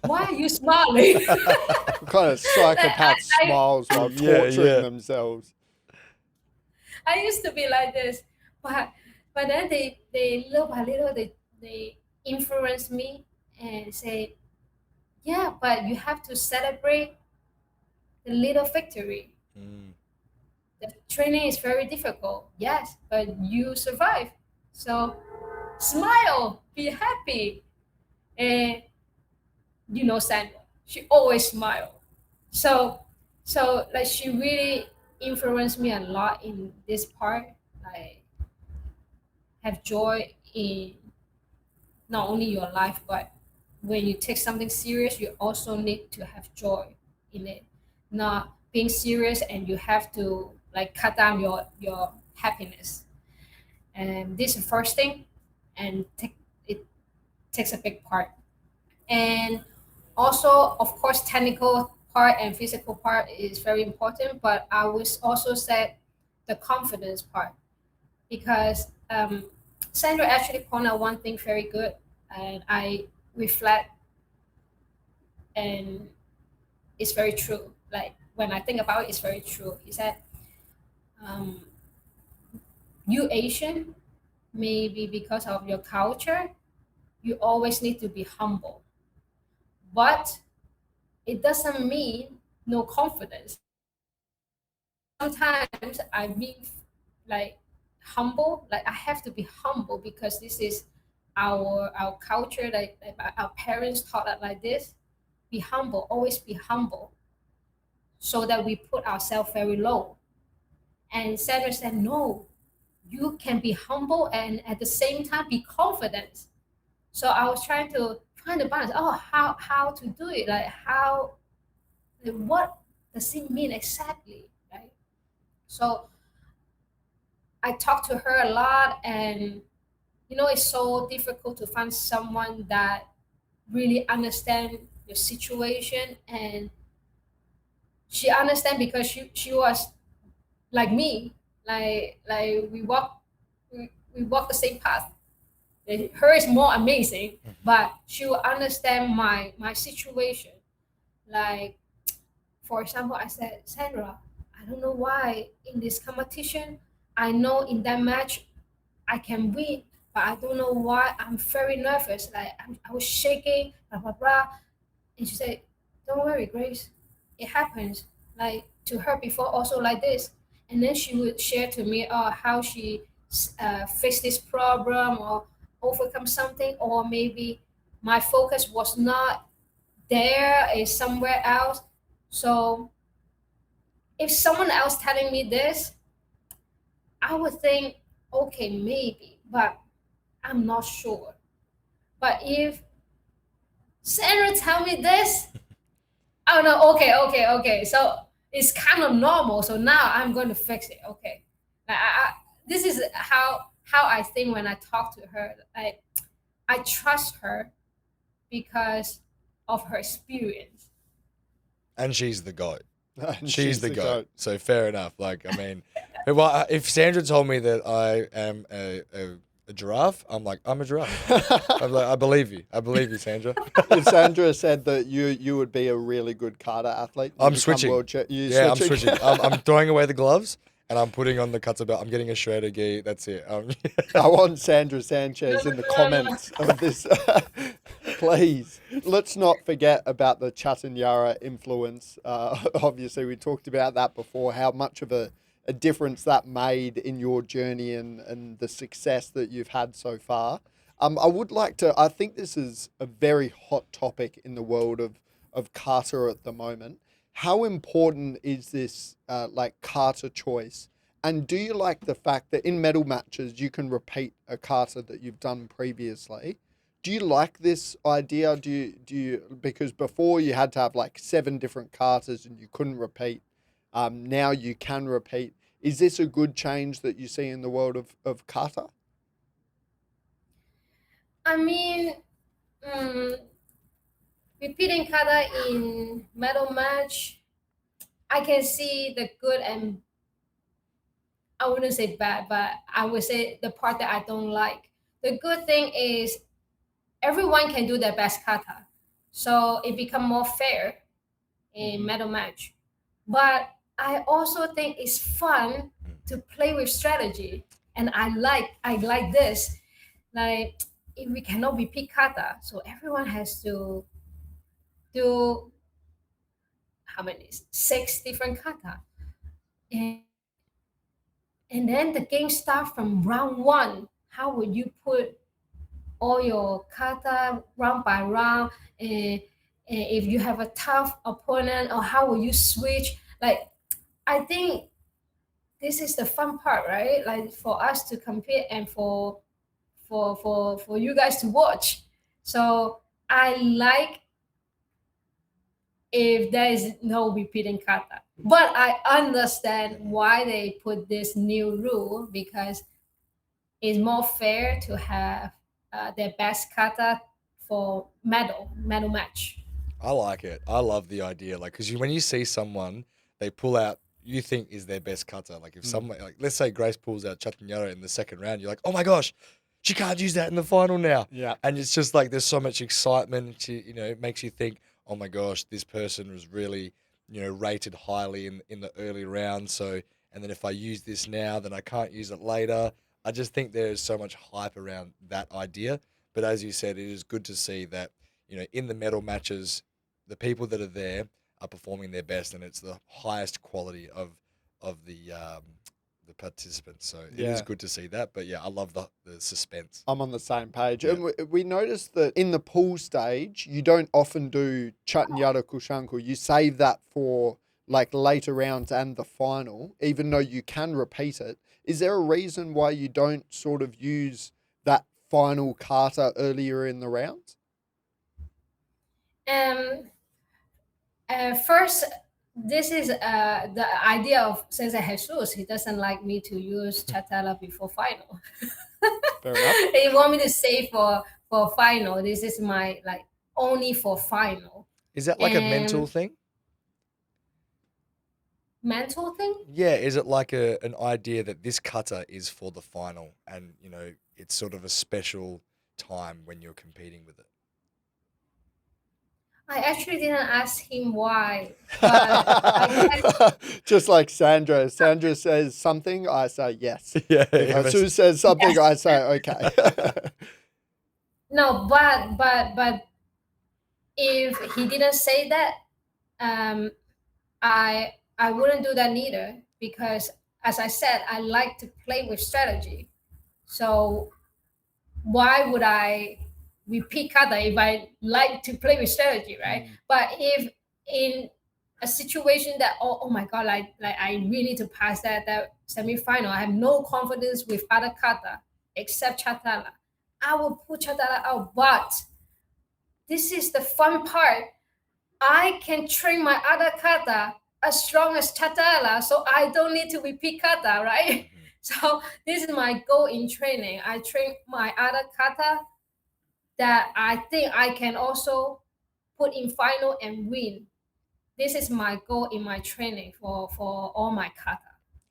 Why are you smiling? what kind of Like, psychopath smiles while Yeah, torturing yeah. themselves? I used to be like this, but then they little by little they influence me and say, yeah, but you have to celebrate the little victory. Mm. The training is very difficult, yes, but you survive. So smile, be happy, and Sandra, she always smile. So like she really influenced me a lot in this part. Like have joy in not only your life, but when you take something serious, you also need to have joy in it. Not being serious and you have to like cut down your happiness. And this is the first thing, and it takes a big part. And also, of course, technical part and physical part is very important. But I would also say the confidence part because Sandra actually pointed out one thing very good, and I reflect, and it's very true. Like when I think about it, it's very true. He said, um, "You Asian, maybe because of your culture, you always need to be humble. But it doesn't mean no confidence. Sometimes I be like humble, like I have to be humble because this is our culture, like our parents taught us like this. Be humble, always be humble, so that we put ourselves very low. And Sandra said, no, you can be humble and at the same time be confident. So I was trying to find the balance. Oh, how to do it? Like how, like what does it mean exactly? Right. So I talked to her a lot, and it's so difficult to find someone that really understand your situation, and she understand because she was like me, like we walk the same path. Her is more amazing, but she will understand my situation. Like, for example, I said, Sandra, I don't know why in this competition, I know in that match I can win, but I don't know why I'm very nervous. Like I was shaking, blah blah blah. And she said, "Don't worry, Grace. It happens. Like to her before, also like this." And then she would share to me, how she faced this problem or overcome something, or maybe my focus was not there, is somewhere else. So if someone else telling me this, I would think, okay, maybe, but I'm not sure. But if Sandra tell me this, oh no, okay, okay, okay. So it's kind of normal. So now I'm going to fix it. Okay. This is how I think when I talk to her. I trust her because of her experience. And she's the goat. And She's she's the the goat. goat. So fair enough. Like, I mean, well, if Sandra told me that I am a giraffe, I'm like, I'm a giraffe. I'm like, I believe you. I believe you, Sandra. If Sandra said that you would be a really good kata athlete, you I'm become switching. you Yeah, I'm switching? switching. I'm throwing away the gloves and I'm putting on the Kata belt. I'm getting a shredder gi. That's it. I want Sandra Sanchez No, in the no, no, no. comments of this. Please, let's not forget about the Chatanyara influence. Obviously, we talked about that before, how much of a difference that made in your journey and the success that you've had so far. I would like to, I think this is a very hot topic in the world of kata at the moment. How important is this, like, kata choice? And do you like the fact that in medal matches you can repeat a kata that you've done previously? Do you like this idea? Do you because before you had to have like 7 different katas and you couldn't repeat. Now you can repeat. Is this a good change that you see in the world of kata? I mean, mm, repeating kata in medal match, I can see the good and I wouldn't say bad, but I would say the part that I don't like. The good thing is everyone can do their best kata, so it become more fair in Mhm. medal match. But I also think it's fun to play with strategy, and I like this. Like if we cannot repeat kata, so everyone has to do how many? 6 different kata, and then the game starts from round one. How would you put all your kata round by round? And if you have a tough opponent, or how will you switch? Like I think this is the fun part, right? Like for us to compete and for you guys to watch. So I like if there is no repeating kata. But I understand why they put this new rule because it's more fair to have their best kata for medal match. I like it. I love the idea. Like, because when you see someone, they pull out, you think is their best cutter. Like, if Mm. someone, like, let's say Grace pulls out Chatanyara in the second round, you're like, oh my gosh, she can't use that in the final now. Yeah. And it's just like there's so much excitement. And it makes you think, oh my gosh, this person was really, rated highly in the early rounds. So, and then if I use this now, then I can't use it later. I just think there's so much hype around that idea. But as you said, it is good to see that, in the medal matches, the people that are there are performing their best, and it's the highest quality of the participants. So it is Yeah. good to see that. But yeah, I love the suspense. I'm on the same page. Yeah. And we noticed that in the pool stage, you don't often do Chatanyada Kushanku. You save that for like later rounds and the final, even though you can repeat it. Is there a reason why you don't sort of use that final kata earlier in the rounds? Um, First, this is the idea of Sensei Jesus. He doesn't like me to use Chatala before final. Fair enough. He want me to say for final. This is my like only for final. Is that like a mental And thing? mental thing. Yeah, is it like an idea that this cutter is for the final, and it's sort of a special time when you're competing with it? I actually didn't ask him why, but I guess Just like Sandra. Sandra says something, I say yes. Yeah, If Jesus says something, yes. I say okay. No, but if he didn't say that, um, I wouldn't do that neither because, as I said, I like to play with strategy. So why would I repeat kata if I like to play with strategy, right? Mm. But if in a situation that oh my god, like I really need to pass that semi-final, I have no confidence with other kata except chatala, I will put chatala out. But this is the fun part. I can train my other kata as strong as chatala, so I don't need to repeat kata, right? Mhm. So this is my goal in training. I train my other kata that I think I can also put in final and win. This is my goal in my training for all my kata.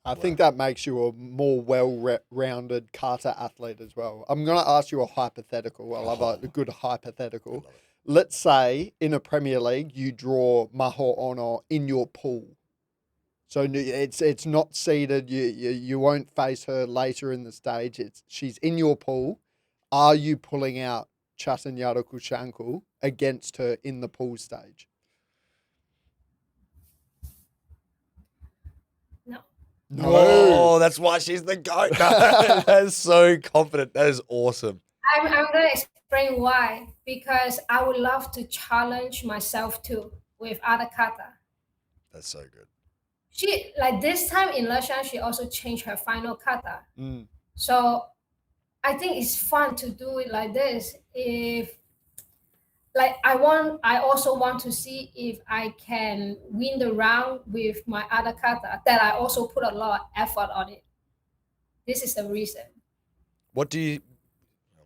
I Wow. think that makes you a more well-rounded kata athlete as well. I'm going to ask you a hypothetical. I love a good I hypothetical. love it. Let's say in a Premier League you draw Maho Ono in your pool. So it's not seeded. You won't face her later in the stage. She's in your pool. Are you pulling out Chatanyada Kushanku against her in the pool stage? No, No. Oh, that's why she's the goat. No, that's so confident. That is awesome. I'm gonna explain why. Because I would love to challenge myself too with other kata. That's so good. She like this time in Lashan, she also changed her final kata. Mm. So I think it's fun to do it like this. If like I also want to see if I can win the round with my other kata that I also put a lot of effort on it. This is the reason. What do you? Oh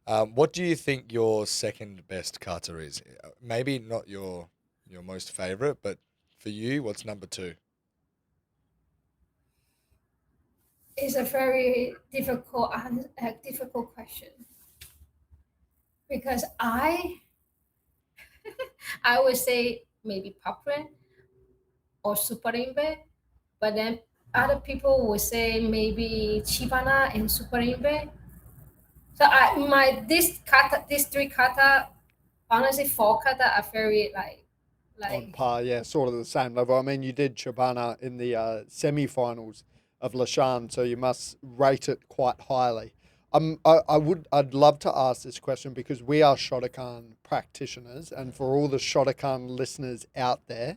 my God. What do you think your second best kata is? Maybe not your most favorite, but for you, what's number two? It's a very difficult question because I would say maybe Paprin or Superimbe, but then other people would say maybe Chibana and Superimbe. So these three kata, honestly, four kata are very On like par, yeah, sort of the same level. I mean, you did Chobana in the semi-finals of Lashan, so you must rate it quite highly. I'd love to ask this question because we are Shotokan practitioners, and for all the Shotokan listeners out there,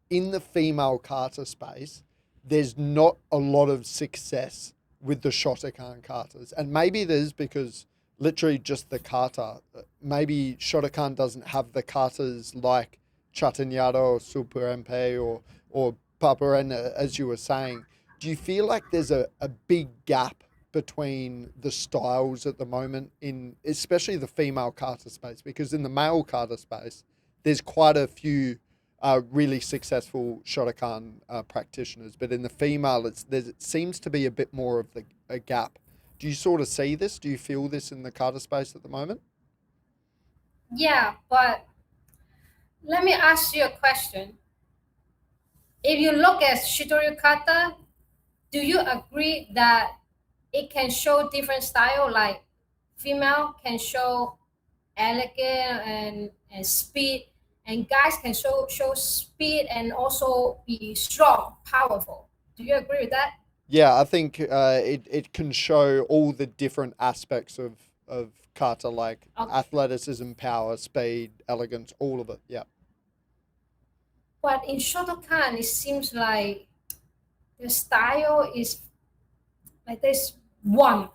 in the female kata space, there's not a lot of success with the Shotokan katas. And maybe it is because literally just the kata. Maybe Shotokan doesn't have the katas like Chatanyada or Super MP or Paparen, as you were saying. Do you feel like there's a big gap between the styles at the moment in especially the female kata space? Because in the male kata space, there's quite a few really successful Shotokan practitioners, but in the female, it seems to be a bit more of a gap. Do you sort of see this? Do you feel this in the kata space at the moment? yeah. But let me ask you a question. If you look at Shitoryu kata, do you agree that it can show different style like female can show elegant and speed, and guys can show speed and also be strong, powerful. Do you agree with that? Yeah, I think it can show all the different aspects of kata, like Okay. athleticism, power, speed, elegance, all of it. Yeah. But in Shotokan, it seems like the style is like this one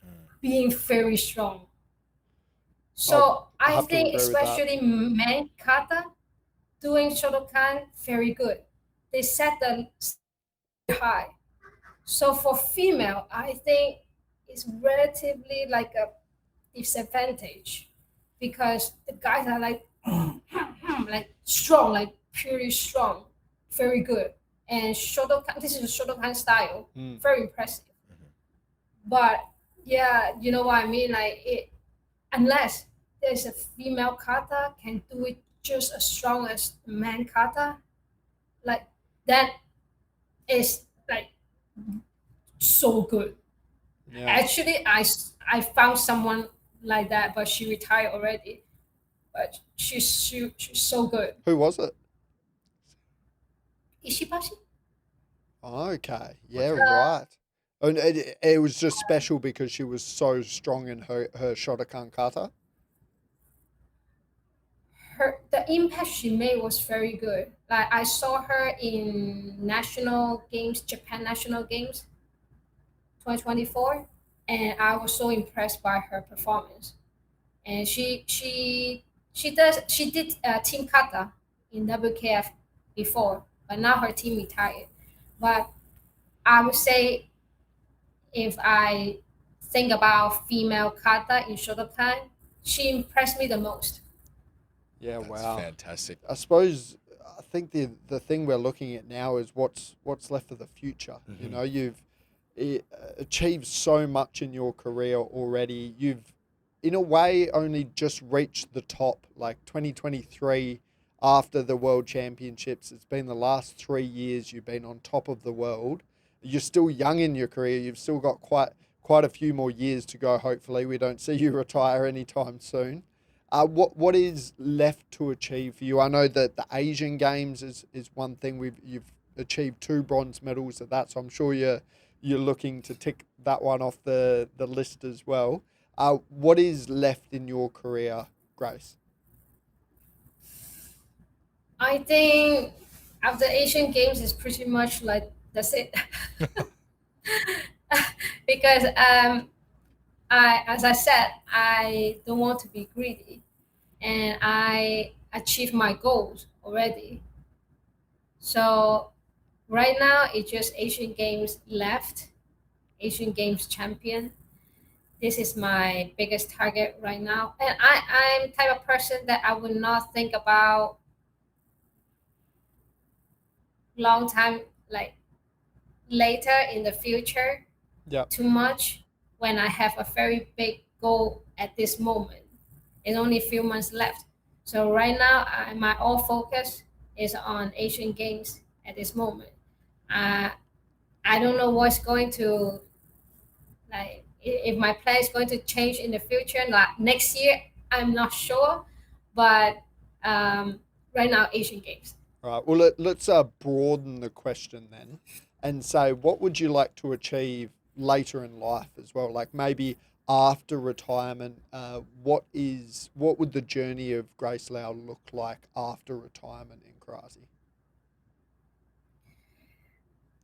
Mm. being very strong. Oh, So I I have to think agree with that. especially men kata doing Shotokan very good. They set the high. So for female, I think it's relatively like a disadvantage because the guys are like like strong, like purely strong, very good. And Shotokan, this is a Shotokan style, Mm. very impressive. Mhm. But yeah, you know what I mean? Like it, unless there's a female kata can do it just as strong as man kata, like that is like so good. Yeah. Actually, I found someone like that, but she retired already. But she's so good. Who was it? Ishibashi? Okay. Yeah. Okay. Right. And it was just special because she was so strong in her Shotokan kata. Her the impact she made was very good. Like I saw her in national games, Japan national games, 2024, and I was so impressed by her performance. And she did team kata in WKF before, but now her team retired. But I would say if I think about female kata in Shotokan, she impressed me the most. Yeah. That's Wow. fantastic. I suppose I think the thing we're looking at now is what's left for the future. You Hmm. know, you've achieved so much in your career already. You've, in a way, only just reached the top. Like 2023, after the World Championships, it's been the last 3 years you've been on top of the world. You're still young in your career. You've still got quite a few more years to go. Hopefully, we don't see you retire anytime soon. What is left to achieve for you? I know that the Asian Games is one thing you've achieved two bronze medals at that, so I'm sure you're looking to tick that one off the list as well. What is left in your career, Grace? I think after Asian Games is pretty much like that's it. Because I as I said, I don't want to be greedy, and I achieved my goals already. So right now it's just Asian Games left, Asian Games champion. This is my biggest target right now, and I'm type of person that I would not think about long time like later in the future Yep. too much when I have a very big goal at this moment. It's only a few months left. So right now, my all focus is on Asian Games at this moment. Uh, I don't know what's going to like if my plan is going to change in the future. Like next year, I'm not sure, but right now Asian Games. All right. Well, let's broaden the question then, and say what would you like to achieve later in life as well? Like maybe after retirement, what would the journey of Grace Lau look like after retirement in karate?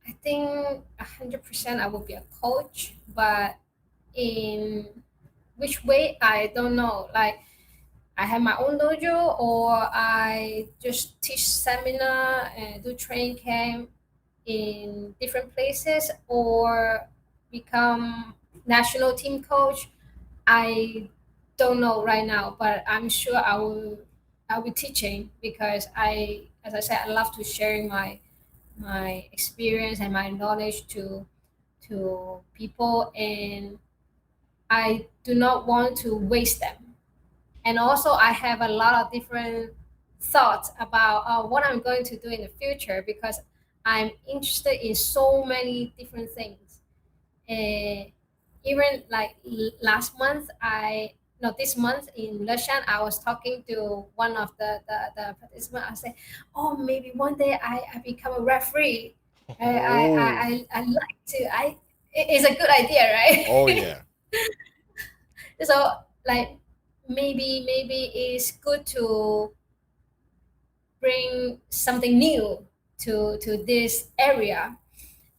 I think 100% I will be a coach, but in which way I don't know. Like I have my own dojo, or I just teach seminar and do training camp in different places, or become national team coach. I don't know right now, but I'm sure I will be teaching because as I said, I love to sharing my experience and my knowledge to people, and I do not want to waste them. And also I have a lot of different thoughts about what I'm going to do in the future because I'm interested in so many different things. even like last month, I no this month in Lushan, I was talking to one of the participants. I said, oh, maybe one day I become a referee. Oh, I like to. It's a good idea, Oh right? yeah. So like maybe it's good to bring something new to this area,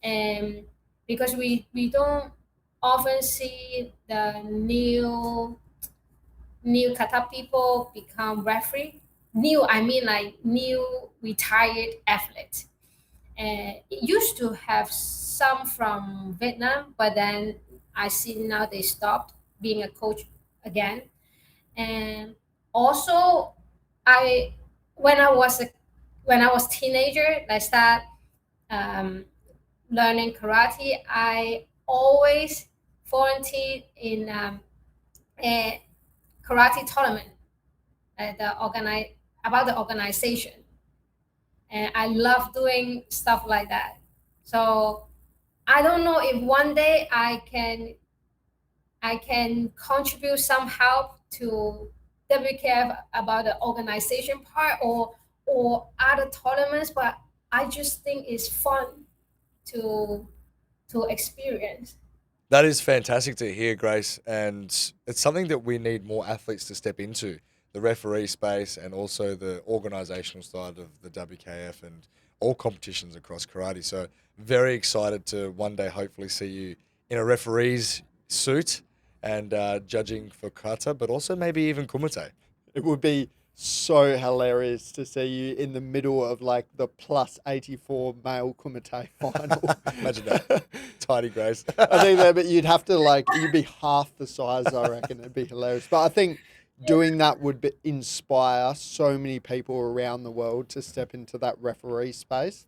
and because we don't often see the new kata people become referee. New, I mean like new retired athlete. And it used to have some from Vietnam, but then I see now they stopped being a coach again. And also, I when I was a when I was teenager, I start um, learning karate. I always volunteered in a karate tournament, the about the organization, and I love doing stuff like that. So I don't know if one day I can contribute some help to WKF about the organization part or other tournaments, but I just think it's fun to experience. That is fantastic to hear, Grace, and it's something that we need more athletes to step into the referee space and also the organizational side of the WKF and all competitions across karate. So, very excited to one day hopefully see you in a referee's suit and judging for kata, but also maybe even kumite. it would be so hilarious to see you in the middle of like the plus 84 male kumite final. Imagine that, tiny Grace. I think that, but you'd have to like, you'd be half the size, I reckon. It'd be hilarious. But I think doing that would inspire so many people around the world to step into that referee space,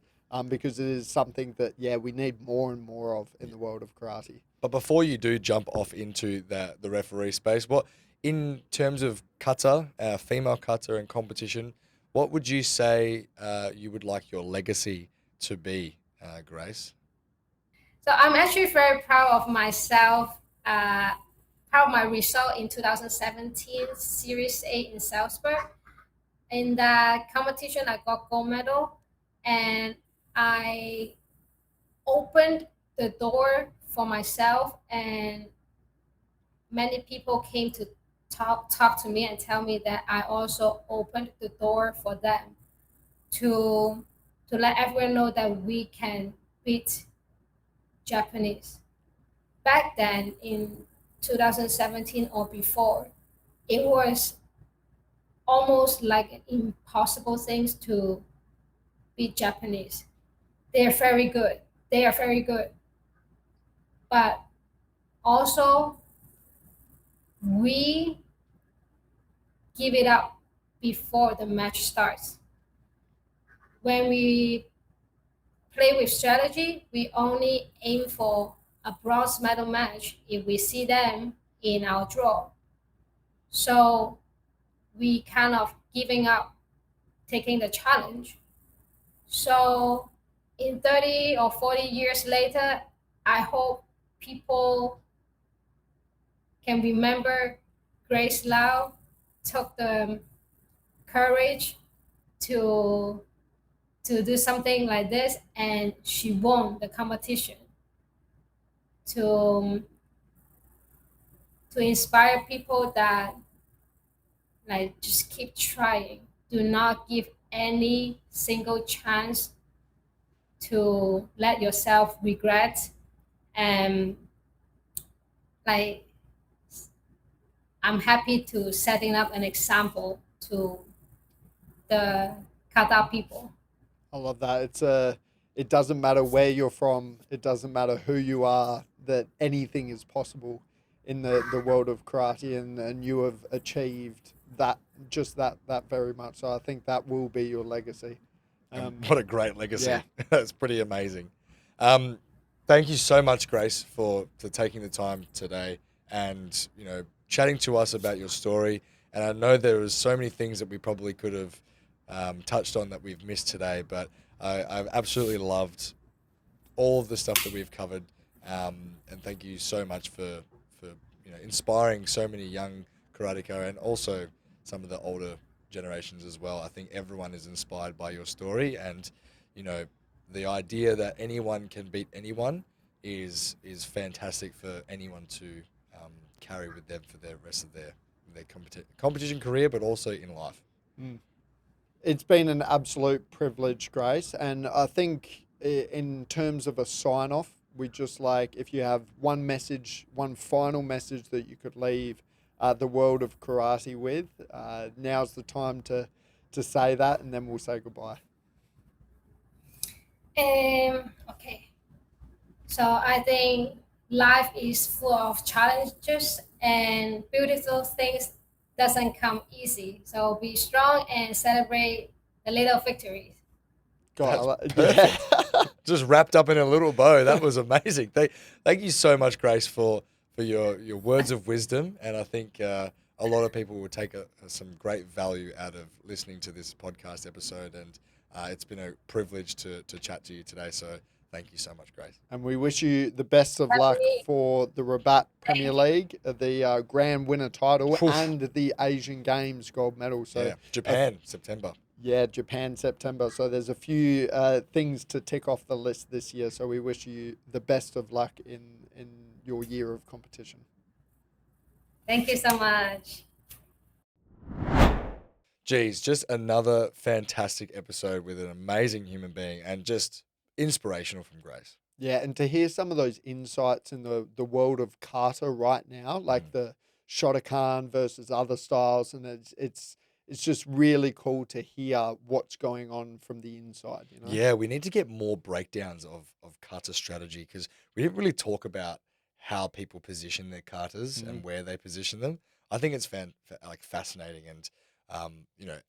because it is something that, yeah, we need more and more of in the world of karate. But before you do jump off into the referee space, what in terms of kata, female kata and competition, what would you say you would like your legacy to be, Grace? So I'm actually very proud of myself. Proud of my result in 2017 Series A in Salzburg. In that competition, I got gold medal, and I opened the door for myself, and many people came to talk to me and tell me that I also opened the door for them to let everyone know that we can beat Japanese. Back then in 2017 or before, it was almost like an impossible thing to beat Japanese. They are very good. They are very good. But also, we give it up before the match starts. When we play with strategy, we only aim for a bronze medal match if we see them in our draw. So we kind of giving up taking the challenge. So in 30 or 40 years later, I hope people can remember Grace Lau took the courage to do something like this, and she won the competition to inspire people that like just keep trying. Do not give any single chance to let yourself regret, and like I'm happy to setting up an example to the Kata people. I love that. It doesn't matter where you're from. It doesn't matter who you are. That anything is possible in the world of karate, and you have achieved that, just that very much. So I think that will be your legacy. And Um, what a great yeah, legacy. That's pretty amazing. Um, thank you so much, Grace, for taking the time today and, chatting to us about your story. And I know there was so many things that we probably could have touched on that we've missed today, but I've absolutely loved all of the stuff that we've covered. And thank you so much for inspiring so many young karateka and also some of the older generations as well. I think everyone is inspired by your story, and the idea that anyone can beat anyone is fantastic for anyone to carry with them for the rest of their competition career, but also in life. Mm. It's been an absolute privilege, Grace, and I think in terms of a sign off, we just like if you have one message, one final message that you could leave the world of karate with, now's the time to say that, and then we'll say goodbye. Okay. So I think life is full of challenges and beautiful things doesn't come easy. So be strong and celebrate the little victories. God, That's yeah. perfect. Just wrapped up in a little bow. That was amazing. Thank you so much, Grace, for your words of wisdom. And I think a lot of people will take some great value out of listening to this podcast episode. And it's been a privilege to chat to you today. So thank you so much, Grace. And we wish you the best of luck for the Rabat Premier League, the grand winner title, Oof. and the Asian Games gold medal. So yeah, Japan, September. Yeah, Japan, September. So there's a few things to tick off the list this year. So we wish you the best of luck in your year of competition. Thank you so much. Geez, just another fantastic episode with an amazing human being and just inspirational from Grace. Yeah, and to hear some of those insights in the world of kata right now, like the Shotokan versus other styles, and it's just really cool to hear what's going on from the inside. Yeah, we need to get more breakdowns of kata strategy because we didn't really talk about how people position their katas and where they position them. I think it's fascinating, and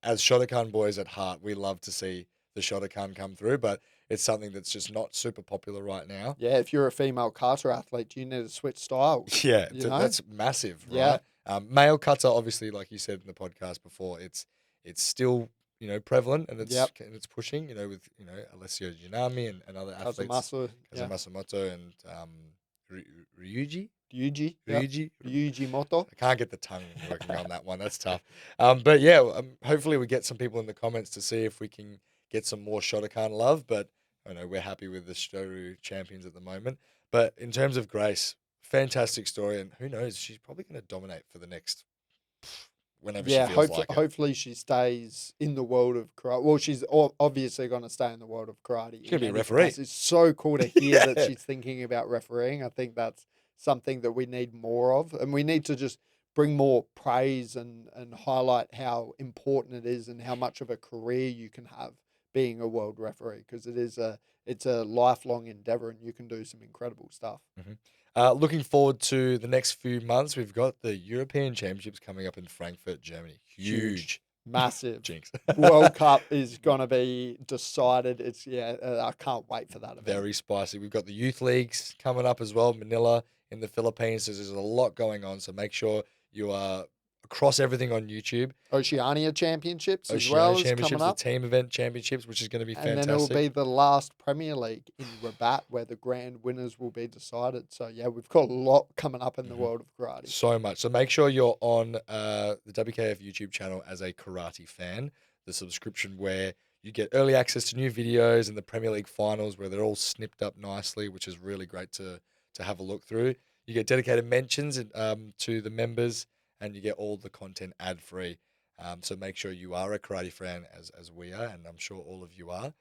as Shotokan boys at heart, we love to see the Shotokan come through, but it's something that's just not super popular right now. Yeah, if you're a female kata athlete, you need to switch styles. Yeah, you know? that's massive, Yeah. right? Male kata, obviously, like you said in the podcast before, it's still prevalent and it's pushing. With Alessio Giannami and other athletes, Kazumasa and Ryuji. Ryuji Moto. I can't get the tongue working on that one. That's tough. But yeah, hopefully we get some people in the comments to see if we can get some more Shotokan love. But we're happy with the Shotoru champions at the moment. But in terms of Grace, fantastic story, and who knows, she's probably going to dominate for the next whenever she feels like it. Hopefully she stays in the world of karate. Well, she's obviously going to stay in the world of karate. She's going to be a referee. It's so cool to hear that she's thinking about refereeing. I think that's something that we need more of, and we need to just bring more praise and highlight how important it is and how much of a career you can have being a world referee, because it's a lifelong endeavor and you can do some incredible stuff. Looking forward to the next few months. We've got the European Championships coming up in Frankfurt, Germany. Huge. Massive. Jinx. World Cup is going to be decided. I can't wait for that event. Very spicy. We've got the youth leagues coming up as well, Manila in the Philippines. So there's a lot going on. So make sure you are across everything on YouTube. Oceania Championships as well is coming up. The team event championships, which is going to be fantastic. And then it will be the last Premier League in Rabat where the grand winners will be decided. So yeah, we've got a lot coming up in the world of karate. So much. So make sure you're on the WKF YouTube channel as a karate fan. The subscription where you get early access to new videos and the Premier League finals where they're all snipped up nicely, which is really great to have a look through. You get dedicated mentions to the members, and you get all the content ad-free. So make sure you are a karate fan as we are, and I'm sure all of you are.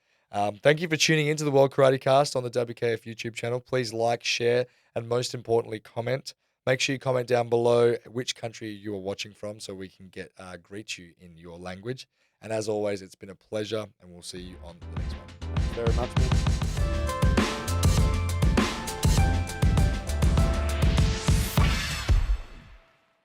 Thank you for tuning into the World Karate Cast on the WKF YouTube channel. Please like, share, and most importantly, comment. Make sure you comment down below which country you are watching from so we can greet you in your language. And as always, it's been a pleasure, and we'll see you on the next one. Thanks very much, man.